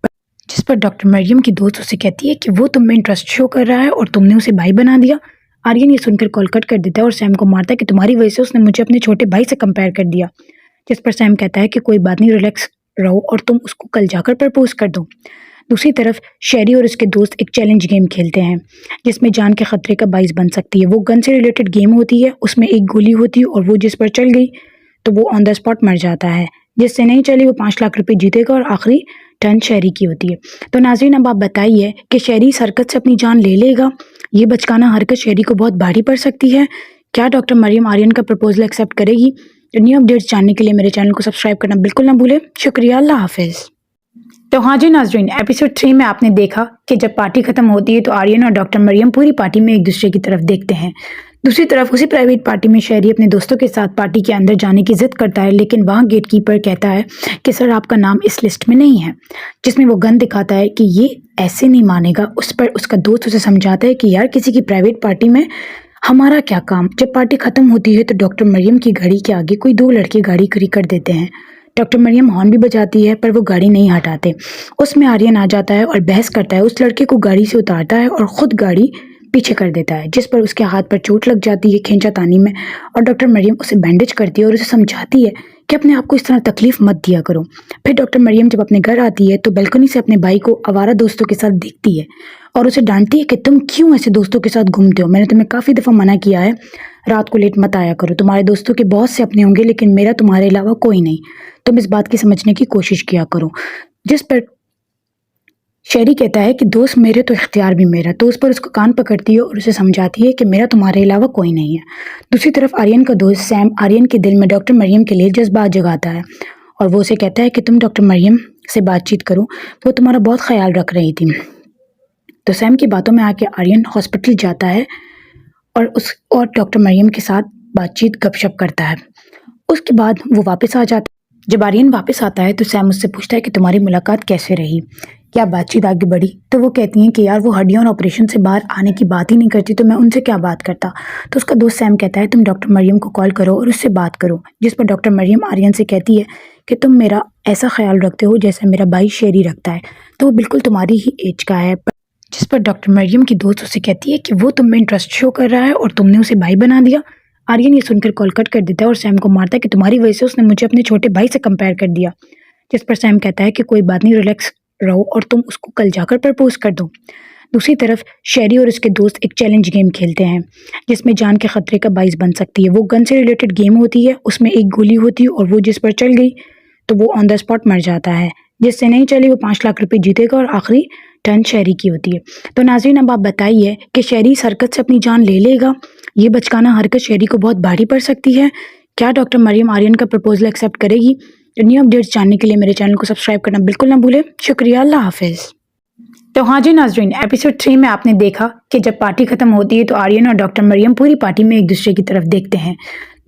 जिस पर डॉक्टर मरियम की दोस्त उसे कहती है कि वो तुम में इंटरेस्ट शो कर रहा है और तुमने उसे भाई बना दिया। आर्यन ये सुनकर कॉल कट कर देता है और सैम को मारता है कि तुम्हारी वजह से उसने मुझे अपने छोटे भाई से कंपेयर कर दिया। जिस पर सैम कहता है कि कोई बात नहीं, रिलैक्स रहो और तुम उसको कल जाकर प्रपोज कर दो। दूसरी तरफ शहरी और उसके दोस्त एक चैलेंज गेम खेलते हैं जिसमें जान के खतरे का बाइस बन सकती है। वो गन से रिलेटेड गेम होती है, उसमें एक गोली होती है और वो जिस पर चल गई तो वो ऑन द स्पॉट मर जाता है। जिससे नहीं चली वो 5 लाख रुपए जीतेगा और आखिरी टर्न शहरी की होती है। तो नाज़रीन, अब आप बताइए कि शहरी इस हरकत से अपनी जान ले लेगा? ये बचकाना हरकत शहरी को बहुत भारी पड़ सकती है। क्या डॉक्टर मरियम आर्यन का प्रपोजल एक्सेप्ट करेगी? तो न्यू अपडेट्स जानने के लिए मेरे चैनल को सब्सक्राइब करना बिल्कुल ना भूलें। शुक्रिया, अल्लाह हाफिज़। तो हाँ जी नाज़रीन, एपिसोड 3 में आपने देखा कि जब पार्टी खत्म होती है तो आर्यन और डॉक्टर मरियम पूरी पार्टी में एक दूसरे की तरफ देखते हैं। दूसरी तरफ उसी प्राइवेट पार्टी में शहरी अपने दोस्तों के साथ पार्टी के अंदर जाने की जिद करता है, लेकिन वहाँ गेटकीपर कहता है कि सर आपका नाम इस लिस्ट में नहीं है, जिसमें वो गन दिखाता है कि ये ऐसे नहीं मानेगा। उस पर उसका दोस्त उसे समझाता है कि यार किसी की प्राइवेट पार्टी में हमारा क्या काम। जब पार्टी खत्म होती है तो डॉक्टर मरियम की गाड़ी के आगे कोई 2 लड़के गाड़ी खड़ी कर देते हैं। डॉक्टर मरियम हॉर्न भी बजाती है पर वो गाड़ी नहीं हटाते। उसमें आर्यन आ जाता है और बहस करता है, उस लड़के को गाड़ी से उतारता है और खुद गाड़ी पीछे कर देता है, जिस पर उसके हाथ पर चोट लग जाती है खींचातानी में। और डॉक्टर मरियम उसे बैंडेज करती है और उसे समझाती है कि अपने आप को इस तरह तकलीफ मत दिया करो। फिर डॉक्टर मरियम जब अपने घर आती है तो बालकनी से अपने भाई को आवारा दोस्तों के साथ देखती है और उसे डांटती है कि तुम क्यों ऐसे दोस्तों के साथ घूमते हो? मैंने तुम्हें काफ़ी दफ़ा मना किया है, रात को लेट मत आया करो। तुम्हारे दोस्तों के बहुत से अपने होंगे लेकिन मेरा तुम्हारे अलावा कोई नहीं। तुम इस बात की समझने की कोशिश किया करो। जिस पर शहरी कहता है कि दोस्त मेरे तो इख्तियार भी मेरा। तो उस पर उसको कान पकड़ती है और उसे समझाती है कि मेरा तुम्हारे अलावा कोई नहीं है। दूसरी तरफ आर्यन का दोस्त सैम आर्यन के दिल में डॉक्टर मरियम के लिए जज्बात जगाता है और वो उसे कहता है कि तुम डॉक्टर मरियम से बातचीत करो, वो तुम्हारा बहुत ख्याल रख रही थी। तो सैम की बातों में आके आर्यन हॉस्पिटल जाता है और डॉक्टर मरियम के साथ बातचीत गपशप करता है। उसके बाद वो वापस आ जाता है। जब आर्यन वापस आता है तो सैम उससे पूछता है कि तुम्हारी मुलाकात कैसे रही, क्या बातचीत आगे बढ़ी? तो वो कहती हैं कि यार वो हड्डियों और ऑपरेशन से बाहर आने की बात ही नहीं करती, तो मैं उनसे क्या बात करता। तो उसका दोस्त सैम कहता है तुम डॉक्टर मरियम को कॉल करो और उससे बात करो। जिस पर डॉक्टर मरियम आर्यन से कहती है कि तुम मेरा ऐसा ख्याल रखते हो जैसे मेरा भाई शेरी रखता है, तो वो बिल्कुल तुम्हारी ही एज का है। जिस पर डॉक्टर मरियम की दोस्त उसे कहती है कि वो तुम में इंटरेस्ट शो कर रहा है और तुमने उसे भाई बना दिया। आर्यन ये सुनकर कॉल कट कर देता है और सैम को मारता है कि तुम्हारी वजह से उसने मुझे अपने छोटे भाई से कंपेयर कर दिया। जिस पर सैम कहता है कि कोई बात नहीं, रिलैक्स रहो और तुम उसको कल जाकर प्रपोज कर दो। दूसरी तरफ शेरी और उसके दोस्त एक चैलेंज गेम खेलते हैं जिसमें जान के खतरे का बाइस बन सकती है। वो गन से रिलेटेड गेम होती है, उसमें एक गोली होती है और वो जिस पर चल गई तो वो ऑन द स्पॉट मर जाता है। जिससे नहीं चली वो 5 लाख रुपए जीतेगा और आखिरी टर्न शेरी की होती है। तो नाज़रीन, अब आप बताइए कि शेरी इस हरकत से अपनी जान ले लेगा? ये बचकाना हरकत शेरी को बहुत भारी पड़ सकती है। क्या डॉक्टर मरियम आर्यन का प्रपोजल एक्सेप्ट करेगी? तो न्यू अपडेट्स जानने के लिए मेरे चैनल को सब्सक्राइब करना बिल्कुल ना भूलें। शुक्रिया, अल्लाह हाफिज़। तो हाँ जी नाजरीन, एपिसोड 3 में आपने देखा कि जब पार्टी खत्म होती है तो आर्यन और डॉक्टर मरियम पूरी पार्टी में एक दूसरे की तरफ देखते हैं।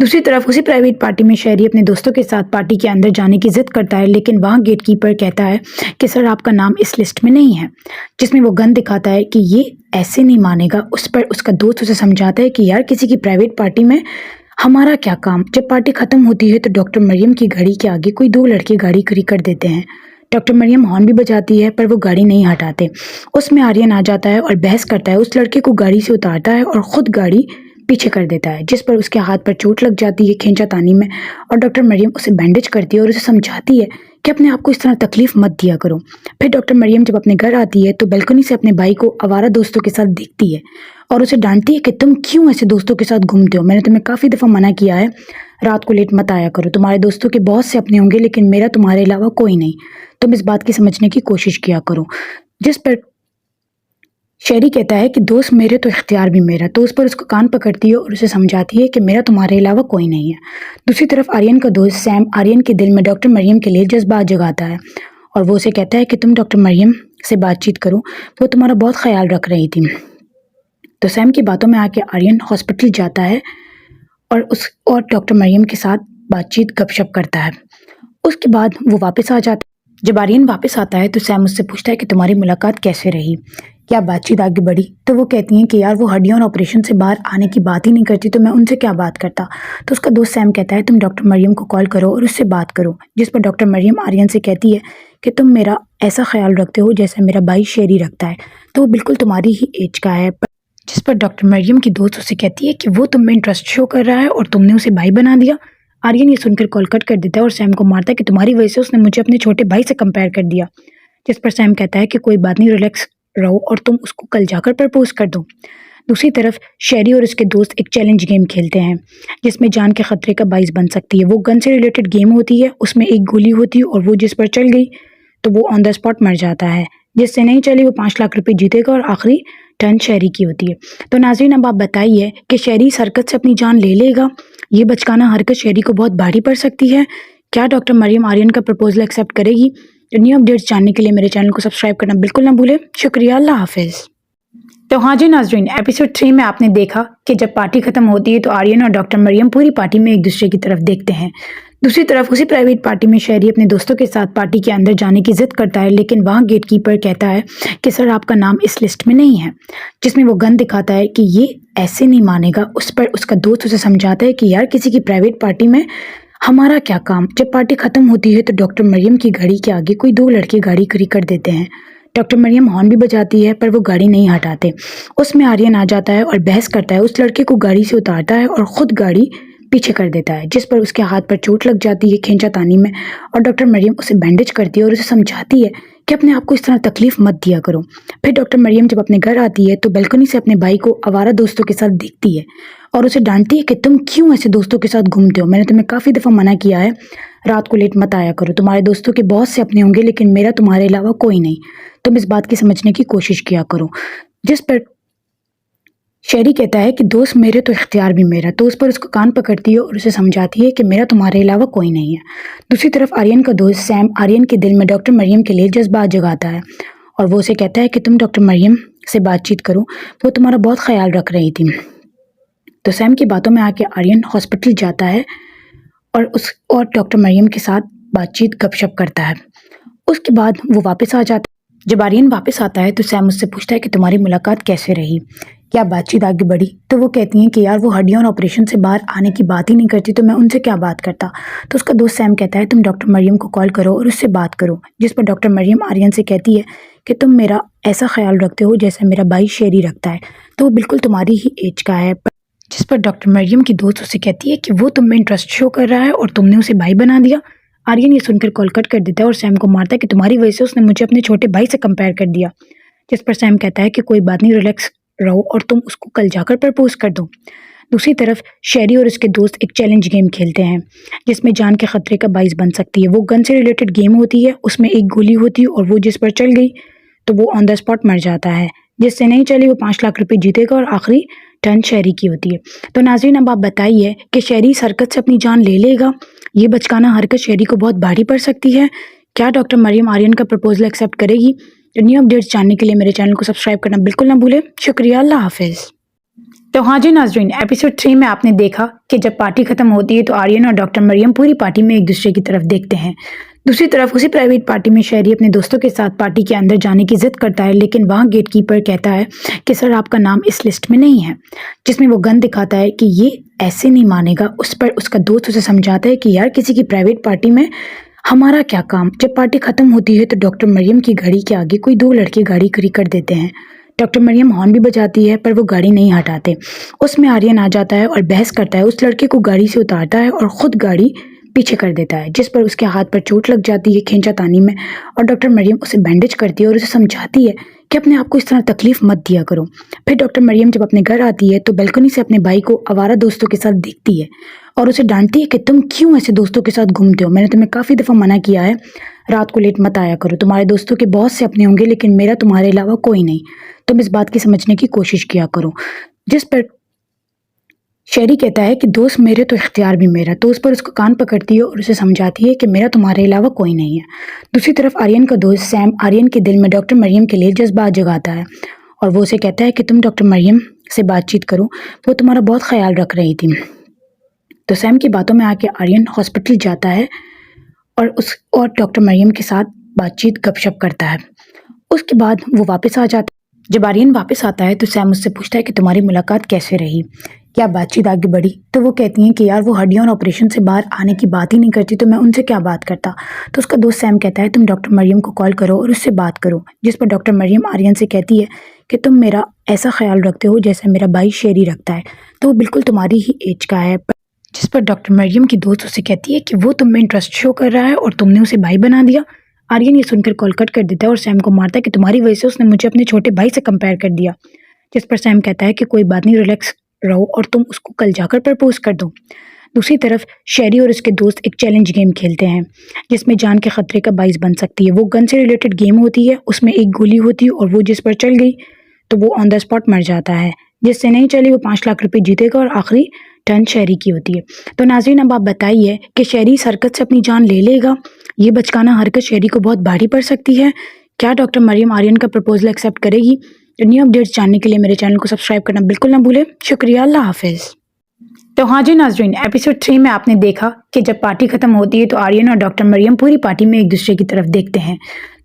दूसरी तरफ उसी प्राइवेट पार्टी में शेरी अपने दोस्तों के साथ पार्टी के अंदर जाने की जिद करता है, लेकिन वहाँ गेटकीपर कहता है कि सर आपका नाम इस लिस्ट में नहीं है, जिसमें वो गन दिखाता है कि ये ऐसे नहीं मानेगा। उस पर उसका दोस्त उसे समझाता है कि यार किसी की प्राइवेट पार्टी में हमारा क्या काम। जब पार्टी खत्म होती है तो डॉक्टर मरियम की गाड़ी के आगे कोई 2 लड़के गाड़ी खड़ी कर देते हैं। डॉक्टर मरियम हॉर्न भी बजाती है पर वो गाड़ी नहीं हटाते। उसमें आर्यन आ जाता है और बहस करता है, उस लड़के को गाड़ी से उतारता है और खुद गाड़ी पीछे कर देता है, जिस पर उसके हाथ पर चोट लग जाती है खींचातानी में। और डॉक्टर मरियम उसे बैंडेज करती है और उसे समझाती है कि अपने आप को इस तरह तकलीफ मत दिया करो। फिर डॉक्टर मरियम जब अपने घर आती है तो बालकनी से अपने भाई को आवारा दोस्तों के साथ देखती है और उसे डांटती है कि तुम क्यों ऐसे दोस्तों के साथ घूमते हो? मैंने तुम्हें काफ़ी दफ़ा मना किया है रात को लेट मत आया करो। तुम्हारे दोस्तों के बहुत से अपने होंगे लेकिन मेरा तुम्हारे अलावा कोई नहीं। तुम इस बात की समझने की कोशिश किया करो। जिस पर शेरी कहता है कि दोस्त मेरे तो इख्तियार भी मेरा। तो उस पर उसको कान पकड़ती है और उसे समझाती है कि मेरा तुम्हारे अलावा कोई नहीं है। दूसरी तरफ आर्यन का दोस्त सैम आर्यन के दिल में डॉक्टर मरियम के लिए जज्बात जगाता है और वो उसे कहता है कि तुम डॉक्टर मरियम से बातचीत करो, वो तुम्हारा बहुत ख्याल रख रही थी। तो सैम की बातों में आके आर्यन हॉस्पिटल जाता है और डॉक्टर मरियम के साथ बातचीत गपशप करता है। उसके बाद वो वापस आ जाता है। जब आर्यन वापस आता है तो सैम उससे पूछता है कि तुम्हारी मुलाकात कैसे रही, क्या बातचीत आगे बढ़ी? तो वो कहती हैं कि यार वो हड्डियों और ऑपरेशन से बाहर आने की बात ही नहीं करती, तो मैं उनसे क्या बात करता। तो उसका दोस्त सैम कहता है तुम डॉक्टर मरियम को कॉल करो और उससे बात करो। जिस पर डॉक्टर मरियम आर्यन से कहती है कि तुम मेरा ऐसा ख्याल रखते हो जैसे मेरा भाई शेरी रखता है, तो वो बिल्कुल तुम्हारी ही एज का है। जिस पर डॉक्टर मरियम की दोस्त उसे कहती है कि वो तुम में इंटरेस्ट शो कर रहा है और तुमने उसे भाई बना दिया। आर्यन ये सुनकर कॉल कट कर देता है और सैम को मारता है कि तुम्हारी वजह से उसने मुझे अपने छोटे भाई से कंपेयर कर दिया। जिस पर सैम कहता है कि कोई बात नहीं, रिलैक्स रहो और तुम उसको कल जाकर प्रपोज कर दो। दूसरी तरफ शेरी और उसके दोस्त एक चैलेंज गेम खेलते हैं जिसमें जान के खतरे का बाइस बन सकती है। वो गन से रिलेटेड गेम होती है, उसमें एक गोली होती है और वो जिस पर चल गई तो वो ऑन द स्पॉट मर जाता है। जिससे नहीं चली वो 5 लाख रुपए जीतेगा और आखिरी टर्न शेरी की होती है। तो नाज़रीन, अब आप बताइए कि शेरी इस हरकत से अपनी जान ले लेगा? ये बचकाना हरकत शेरी को बहुत भारी पड़ सकती है। क्या डॉक्टर मरियम आर्यन का प्रपोजल एक्सेप्ट करेगी? तो न्यू अपडेट्स जानने के लिए मेरे चैनल को सब्सक्राइब करना बिल्कुल ना भूलें। शुक्रिया, अल्लाह हाफिज़। तो हाँ जी नाजरीन, एपिसोड 3 में आपने देखा कि जब पार्टी खत्म होती है तो आर्यन और डॉक्टर मरियम पूरी पार्टी में एक दूसरे की तरफ देखते हैं। दूसरी तरफ उसी प्राइवेट पार्टी में शेरी अपने दोस्तों के साथ पार्टी के अंदर जाने की जिद करता है, लेकिन वहाँ गेटकीपर कहता है कि सर आपका नाम इस लिस्ट में नहीं है, जिसमें वो गन दिखाता है कि ये ऐसे नहीं मानेगा। उस पर उसका दोस्त उसे समझाता है कि यार किसी की प्राइवेट पार्टी में हमारा क्या काम। जब पार्टी खत्म होती है तो डॉक्टर मरियम की गाड़ी के आगे कोई 2 लड़के गाड़ी खड़ी कर देते हैं। डॉक्टर मरियम हॉर्न भी बजाती है पर वो गाड़ी नहीं हटाते। उसमें आर्यन आ जाता है और बहस करता है, उस लड़के को गाड़ी से उतारता है और खुद गाड़ी पीछे कर देता है, जिस पर उसके हाथ पर चोट लग जाती है खींचातानी में। और डॉक्टर मरियम उसे बैंडेज करती है और उसे समझाती है कि अपने आप को इस तरह तकलीफ मत दिया करो। फिर डॉक्टर मरियम जब अपने घर आती है तो बालकनी से अपने भाई को आवारा दोस्तों के साथ देखती है और उसे डांटती है कि तुम क्यों ऐसे दोस्तों के साथ घूमते हो? मैंने तुम्हें काफ़ी दफ़ा मना किया है रात को लेट मत आया करो। तुम्हारे दोस्तों के बहुत से अपने होंगे लेकिन मेरा तुम्हारे अलावा कोई नहीं। तुम इस बात की समझने की कोशिश किया करो। जिस पर शेरी कहता है कि दोस्त मेरे तो इख्तियार भी मेरा। तो उस पर उसको कान पकड़ती है और उसे समझाती है कि मेरा तुम्हारे अलावा कोई नहीं है। दूसरी तरफ आर्यन का दोस्त सैम आर्यन के दिल में डॉक्टर मरियम के लिए जज्बात जगाता है और वो उसे कहता है कि तुम डॉक्टर मरियम से बातचीत करो, वो तुम्हारा बहुत ख्याल रख रही थी। तो सैम की बातों में आके आर्यन हॉस्पिटल जाता है और डॉक्टर मरियम के साथ बातचीत गपशप करता है। उसके बाद वो वापस आ जाता है। जब आर्यन वापस आता है तो सैम उससे पूछता है कि तुम्हारी मुलाकात कैसे रही, क्या बातचीत आगे बढ़ी? तो वो कहती हैं कि यार वो हड्डियों और ऑपरेशन से बाहर आने की बात ही नहीं करती, तो मैं उनसे क्या बात करता। तो उसका दोस्त सैम कहता है तुम डॉक्टर मरियम को कॉल करो और उससे बात करो। जिस पर डॉक्टर मरियम आर्यन से कहती है कि तुम मेरा ऐसा ख्याल रखते हो जैसे मेरा भाई शेरी रखता है, तो वो बिल्कुल तुम्हारी ही एज का है। जिस पर डॉक्टर मरियम की दोस्त उसे कहती है कि वो तुम में इंटरेस्ट शो कर रहा है और तुमने उसे भाई बना दिया। आर्यन ये सुनकर कॉल कट कर देता है और सैम को मारता है कि तुम्हारी वजह से उसने मुझे अपने छोटे भाई से कंपेयर कर दिया। जिस पर सैम कहता है कि कोई बात नहीं, रिलैक्स रहो और तुम उसको कल जाकर प्रपोज कर दो। दूसरी तरफ शेरी और उसके दोस्त एक चैलेंज गेम खेलते हैं जिसमें जान के खतरे का बाइस बन सकती है। वो गन से रिलेटेड गेम होती है, उसमें एक गोली होती है और वो जिस पर चल गई तो वो ऑन द स्पॉट मर जाता है। जिससे नहीं चली वो 5 लाख रुपए जीतेगा और आखिरी टर्न शेरी की होती है। तो नाज़रीन, अब आप बताइए कि शेरी इस हरकत से अपनी जान ले लेगा? ये बचकाना हरकत शेरी को बहुत भारी पड़ सकती है। क्या डॉक्टर मरियम आर्यन का प्रपोजल एक्सेप्ट करेगी? तो न्यू अपडेट्स जानने के लिए मेरे चैनल को सब्सक्राइब करना बिल्कुल ना भूलें। शुक्रिया, अल्लाह हाफिज़। तो हाँ जी नाजरीन, एपिसोड 3 में आपने देखा कि जब पार्टी खत्म होती है तो आर्यन और डॉक्टर मरियम पूरी पार्टी में एक दूसरे की तरफ देखते हैं। दूसरी तरफ उसी प्राइवेट पार्टी में शेरी अपने दोस्तों के साथ पार्टी के अंदर जाने की जिद करता है, लेकिन वहाँ गेटकीपर कहता है कि सर आपका नाम इस लिस्ट में नहीं है। जिसमें वो गन दिखाता है कि ये ऐसे नहीं मानेगा। उस पर उसका दोस्त उसे समझाता है कि यार किसी की प्राइवेट पार्टी में हमारा क्या काम। जब पार्टी खत्म होती है तो डॉक्टर मरियम की गाड़ी के आगे कोई 2 लड़के गाड़ी खड़ी कर देते हैं। डॉक्टर मरियम हॉर्न भी बजाती है पर वो गाड़ी नहीं हटाते। उसमें आर्यन आ जाता है और बहस करता है, उस लड़के को गाड़ी से उतारता है और खुद गाड़ी पीछे कर देता है, जिस पर उसके हाथ पर चोट लग जाती है खींचातानी में। और डॉक्टर मरियम उसे बैंडेज करती है और उसे समझाती है कि अपने आप को इस तरह तकलीफ मत दिया करो। फिर डॉक्टर मरियम जब अपने घर आती है तो बालकनी से अपने भाई को आवारा दोस्तों के साथ देखती है और उसे डांटती है कि तुम क्यों ऐसे दोस्तों के साथ घूमते हो? मैंने तुम्हें काफ़ी दफ़ा मना किया है रात को लेट मत आया करो। तुम्हारे दोस्तों के बहुत से अपने होंगे लेकिन मेरा तुम्हारे अलावा कोई नहीं। तुम इस बात की समझने की कोशिश किया करो। जिस पर शेरी कहता है कि दोस्त मेरे तो इख्तियार भी मेरा। तो उस पर उसको कान पकड़ती है और उसे समझाती है कि मेरा तुम्हारे अलावा कोई नहीं है। दूसरी तरफ आर्यन का दोस्त सैम आर्यन के दिल में डॉक्टर मरियम के लिए जज्बात जगाता है और वो उसे कहता है कि तुम डॉक्टर मरियम से बातचीत करो, वो तुम्हारा बहुत ख्याल रख रही थी। तो सैम की बातों में आके आर्यन हॉस्पिटल जाता है और डॉक्टर मरियम के साथ बातचीत गपशप करता है। उसके बाद वो वापस आ जाता है। जब आर्यन वापस आता है तो सैम उससे पूछता है कि तुम्हारी मुलाकात कैसे रही, क्या बातचीत आगे बढ़ी? तो वो कहती हैं कि यार वो हड्डियों और ऑपरेशन से बाहर आने की बात ही नहीं करती तो मैं उनसे क्या बात करता। तो उसका दोस्त सैम कहता है तुम डॉक्टर मरियम को कॉल करो और उससे बात करो। जिस पर डॉक्टर मरियम आर्यन से कहती है कि तुम मेरा ऐसा ख्याल रखते हो जैसे मेरा भाई शेरी रखता है, तो वो बिल्कुल तुम्हारी ही एज का है। जिस पर डॉक्टर मरियम की दोस्त उसे कहती है कि वो तुम में इंटरेस्ट शो कर रहा है और तुमने उसे भाई बना दिया। आर्यन ये सुनकर कॉल कट कर देता है और सैम को मारता है कि तुम्हारी वजह से उसने मुझे अपने छोटे भाई से कंपेयर कर दिया। जिस पर सैम कहता है कि कोई बात नहीं, रिलैक्स रहो और तुम उसको कल जाकर प्रपोज कर दो। दूसरी तरफ शेरी और उसके दोस्त एक चैलेंज गेम खेलते हैं जिसमें जान के खतरे का बाइस बन सकती है। वो गन से रिलेटेड गेम होती है, उसमें एक गोली होती है और वो जिस पर चल गई तो वो ऑन द स्पॉट मर जाता है। जिससे नहीं चली वो 5 लाख रुपए जीतेगा और आखिरी टर्न शेरी की होती है। तो नाज़रीन, अब आप बताइए कि शेरी इस हरकत से अपनी जान ले लेगा? ये बचकाना हरकत शेरी को बहुत भारी पड़ सकती है। क्या डॉक्टर मरियम आर्यन का प्रपोजल एक्सेप्ट करेगी? तो न्यू अपडेट्स जानने के लिए मेरे चैनल को सब्सक्राइब करना बिल्कुल ना भूलें। शुक्रिया, अल्लाह हाफिज़। तो हाँ जी नाजरीन, एपिसोड 3 में आपने देखा कि जब पार्टी खत्म होती है तो आर्यन और डॉक्टर मरियम पूरी पार्टी में एक दूसरे की तरफ देखते हैं।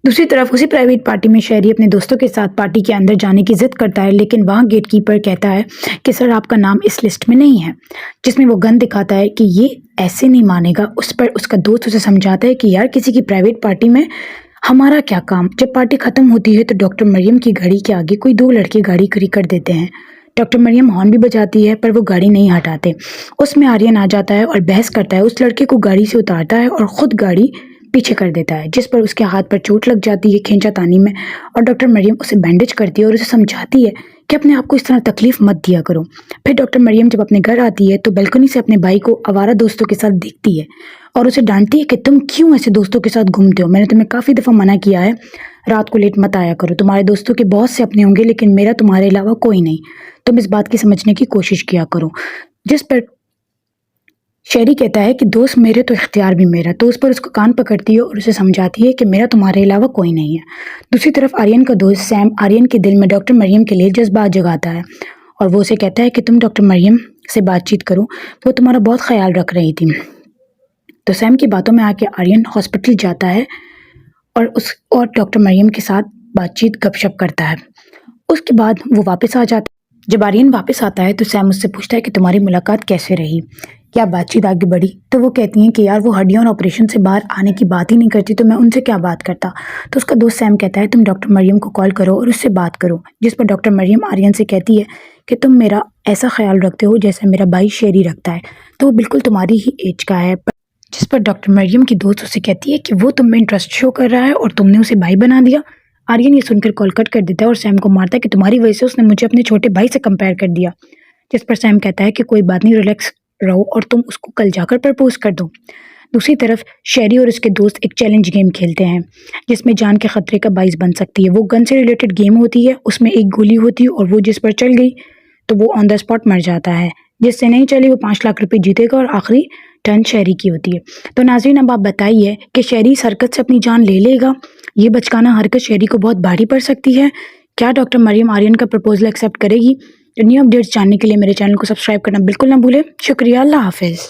दूसरी तरफ उसी प्राइवेट पार्टी में शेरी अपने दोस्तों के साथ पार्टी के अंदर जाने की जिद करता है, लेकिन वहाँ गेटकीपर कहता है कि सर आपका नाम इस लिस्ट में नहीं है। जिसमें वो गन दिखाता है कि ये ऐसे नहीं मानेगा। उस पर उसका दोस्त उसे समझाता है कि यार किसी की प्राइवेट पार्टी में हमारा क्या काम। जब पार्टी खत्म होती है तो डॉक्टर मरियम की गाड़ी के आगे कोई 2 लड़के गाड़ी खड़ी कर देते हैं। डॉक्टर मरियम हॉर्न भी बजाती है पर वो गाड़ी नहीं हटाते। उसमें आर्यन आ जाता है और बहस करता है, उस लड़के को गाड़ी से उतारता है और खुद गाड़ी पीछे कर देता है, जिस पर उसके हाथ पर चोट लग जाती है खींचातानी में। और डॉक्टर मरियम उसे बैंडेज करती है और उसे समझाती है कि अपने आप को इस तरह तकलीफ मत दिया करो। फिर डॉक्टर मरियम जब अपने घर आती है तो बालकनी से अपने भाई को आवारा दोस्तों के साथ देखती है और उसे डांटती है कि तुम क्यों ऐसे दोस्तों के साथ घूमते हो? मैंने तुम्हें काफ़ी दफ़ा मना किया है रात को लेट मत आया करो। तुम्हारे दोस्तों के बहुत से अपने होंगे लेकिन मेरा तुम्हारे अलावा कोई नहीं। तुम इस बात की समझने की कोशिश किया करो। जिस पर शेरी कहता है कि दोस्त मेरे तो इख्तियार भी मेरा। तो उस पर उसको कान पकड़ती है और उसे समझाती है कि मेरा तुम्हारे अलावा कोई नहीं है। दूसरी तरफ आर्यन का दोस्त सैम आर्यन के दिल में डॉक्टर मरियम के लिए जज्बात जगाता है और वो उसे कहता है कि तुम डॉक्टर मरियम से बातचीत करो, वो तुम्हारा बहुत ख्याल रख रही थी। तो सैम की बातों में आके आर्यन हॉस्पिटल जाता है और डॉक्टर मरियम के साथ बातचीत गपशप करता है। उसके बाद वो वापस आ जाता है। जब आर्यन वापस आता है तो सैम उससे पूछता है कि तुम्हारी मुलाकात कैसे रही, क्या बातचीत आगे बढ़ी? तो वो कहती हैं कि यार वो हड्डियों और ऑपरेशन से बाहर आने की बात ही नहीं करती तो मैं उनसे क्या बात करता। तो उसका दोस्त सैम कहता है तुम डॉक्टर मरियम को कॉल करो और उससे बात करो। जिस पर डॉक्टर मरियम आर्यन से कहती है कि तुम मेरा ऐसा ख्याल रखते हो जैसे मेरा भाई शेरी रखता है, तो वो बिल्कुल तुम्हारी ही एज का है। जिस पर डॉक्टर मरियम की दोस्त उसे कहती है कि वो तुम में इंटरेस्ट शो कर रहा है और तुमने उसे भाई बना दिया। आर्यन ये सुनकर कॉल कट कर देता है और सैम को मारता है कि तुम्हारी वजह से उसने मुझे अपने छोटे भाई से कंपेयर कर दिया। जिस पर सैम कहता है कि कोई बात नहीं, रिलैक्स रहो और तुम उसको कल जाकर प्रपोज कर दो। दूसरी तरफ शेरी और उसके दोस्त एक चैलेंज गेम खेलते हैं जिसमें जान के खतरे का बाइस बन सकती है। वो गन से रिलेटेड गेम होती है, उसमें एक गोली होती है और वो जिस पर चल गई तो वो ऑन द स्पॉट मर जाता है। जिससे नहीं चली वो 5 लाख रुपए जीतेगा और आखिरी टर्न शेरी की होती है। तो नाज़रीन, अब आप बताइए कि शेरी इस हरकत से अपनी जान ले लेगा? ये बचकाना हरकत शेरी को बहुत भारी पड़ सकती है। क्या डॉक्टर मरियम आर्यन का प्रपोजल एक्सेप्ट करेगी? तो न्यू अपडेट्स जानने के लिए मेरे चैनल को सब्सक्राइब करना बिल्कुल ना भूलें। शुक्रिया, अल्लाह हाफिज़।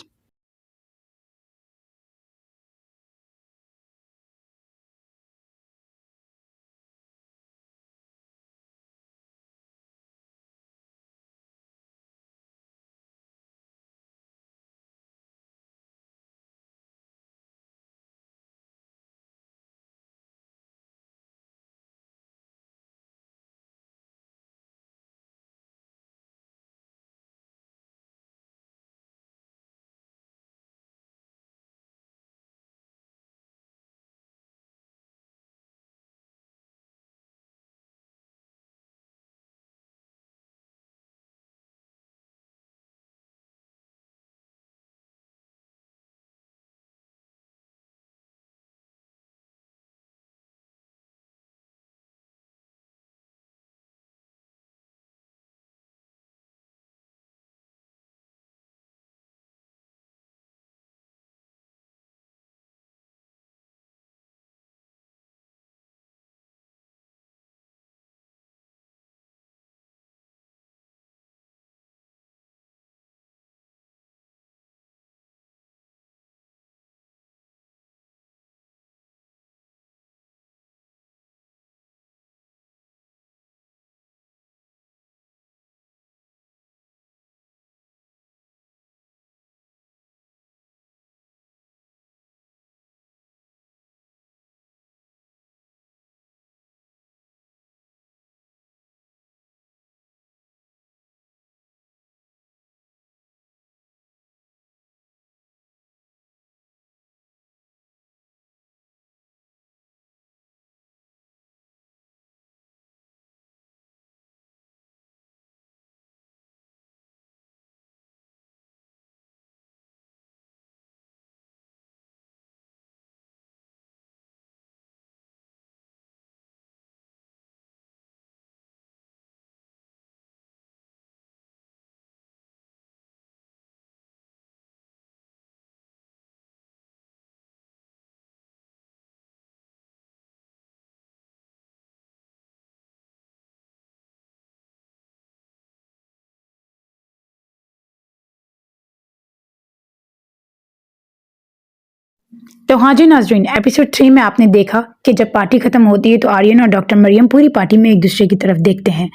तो हाँ जी नाज़रीन, एपिसोड 3 में आपने देखा कि जब पार्टी खत्म होती है तो आर्यन और डॉक्टर मरियम पूरी पार्टी में एक दूसरे की तरफ देखते हैं।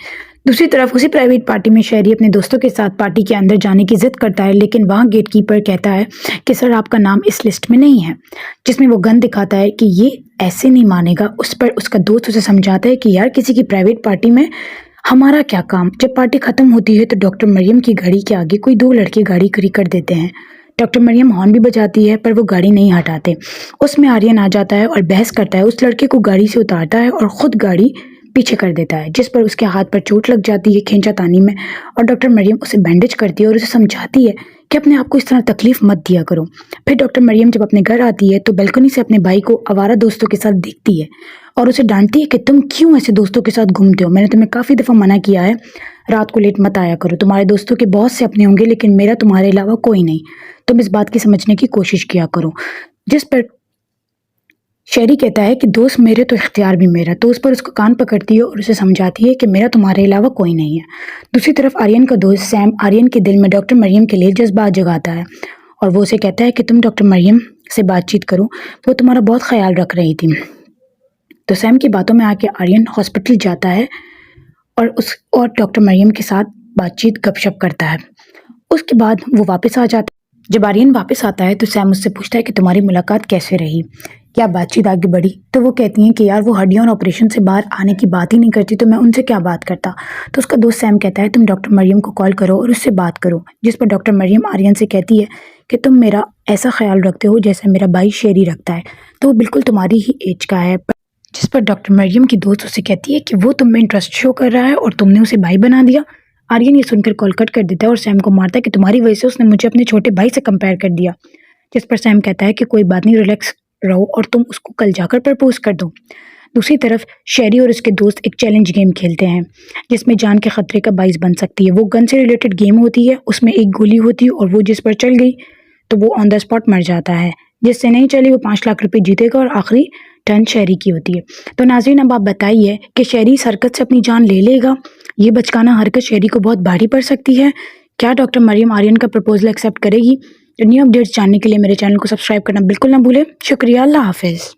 दूसरी तरफ उसी प्राइवेट पार्टी में शेरी अपने दोस्तों के साथ पार्टी के अंदर जाने की जिद करता है, लेकिन वहाँ गेटकीपर कहता है कि सर आपका नाम इस लिस्ट में नहीं है। जिसमें वो गन दिखाता है कि ये ऐसे नहीं मानेगा। उस पर उसका दोस्त उसे समझाता है कि यार किसी की प्राइवेट पार्टी में हमारा क्या काम। जब पार्टी खत्म होती है तो डॉक्टर मरियम की गाड़ी के आगे कोई 2 लड़के गाड़ी खड़ी कर देते हैं। डॉक्टर मरियम हॉर्न भी बजाती है पर वो गाड़ी नहीं हटाते। उसमें आर्यन आ जाता है और बहस करता है, उस लड़के को गाड़ी से उतारता है और खुद गाड़ी पीछे कर देता है, जिस पर उसके हाथ पर चोट लग जाती है खींचातानी में। और डॉक्टर मरियम उसे बैंडेज करती है और उसे समझाती है कि अपने आप को इस तरह तकलीफ मत दिया करो। फिर डॉक्टर मरियम जब अपने घर आती है तो बालकनी से अपने भाई को आवारा दोस्तों के साथ देखती है और उसे डांटती है कि तुम क्यों ऐसे दोस्तों के साथ घूमते हो। मैंने तुम्हें काफ़ी दफ़ा मना किया है रात को लेट मत आया करो। तुम्हारे दोस्तों के बहुत से अपने होंगे लेकिन मेरा तुम्हारे अलावा कोई नहीं। तुम इस बात की समझने की कोशिश किया करो। जिस पर शेरी कहता है कि दोस्त मेरे तो इख्तियार भी मेरा। तो उस पर उसका कान पकड़ती है और उसे समझाती है कि मेरा तुम्हारे अलावा कोई नहीं है। दूसरी तरफ आर्यन का दोस्त सैम आर्यन के दिल में डॉक्टर मरियम के लिए जज्बात जगाता है और वो उसे कहता है कि तुम डॉक्टर मरियम से बातचीत करो, वो तुम्हारा बहुत ख्याल रख रही थी। तो सैम की बातों में आके आर्यन हॉस्पिटल जाता है और डॉक्टर मरियम के साथ बातचीत गपशप करता है। उसके बाद वो वापस आ जाता है। जब आर्यन वापस आता है तो सैम उससे पूछता है कि तुम्हारी मुलाकात कैसे रही, क्या बातचीत आगे बढ़ी? तो वो कहती हैं कि यार वो हड्डियों और ऑपरेशन से बाहर आने की बात ही नहीं करती तो मैं उनसे क्या बात करता। तो उसका दोस्त सैम कहता है तुम डॉक्टर मरियम को कॉल करो और उससे बात करो। जिस पर डॉक्टर मरियम आर्यन से कहती है कि तुम मेरा ऐसा ख्याल रखते हो जैसे मेरा भाई शेरी रखता है, तो वो बिल्कुल तुम्हारी ही एज का है। जिस पर डॉक्टर मरियम की दोस्त उसे कहती है कि वो तुम में इंटरेस्ट शो कर रहा है और तुमने उसे भाई बना दिया। आर्यन ये सुनकर कॉल कट कर देता है और सैम को मारता है कि तुम्हारी वजह से उसने मुझे अपने छोटे भाई से कंपेयर कर दिया। जिस पर सैम कहता है कि कोई बात नहीं, रिलैक्स रहो और तुम उसको कल जाकर प्रपोज कर दो। दूसरी तरफ शेरी और उसके दोस्त एक चैलेंज गेम खेलते हैं जिसमें जान के खतरे का बाइस बन सकती है। वो गन से रिलेटेड गेम होती है, उसमें एक गोली होती है और वो जिस पर चल गई तो वो ऑन द स्पॉट मर जाता है। जिससे नहीं चली वो 5 लाख रुपए जीतेगा और आखिरी टर्न शेरी की होती है। तो नाज़रीन, अब आप बताइए कि शेरी इस हरकत से अपनी जान ले लेगा? ये बचकाना हरकत शेरी को बहुत भारी पड़ सकती है। क्या डॉक्टर मरियम आर्यन का प्रपोजल एक्सेप्ट करेगी? तो न्यू अपडेट्स जानने के लिए मेरे चैनल को सब्सक्राइब करना बिल्कुल ना भूलें। शुक्रिया, अल्लाह हाफिज़।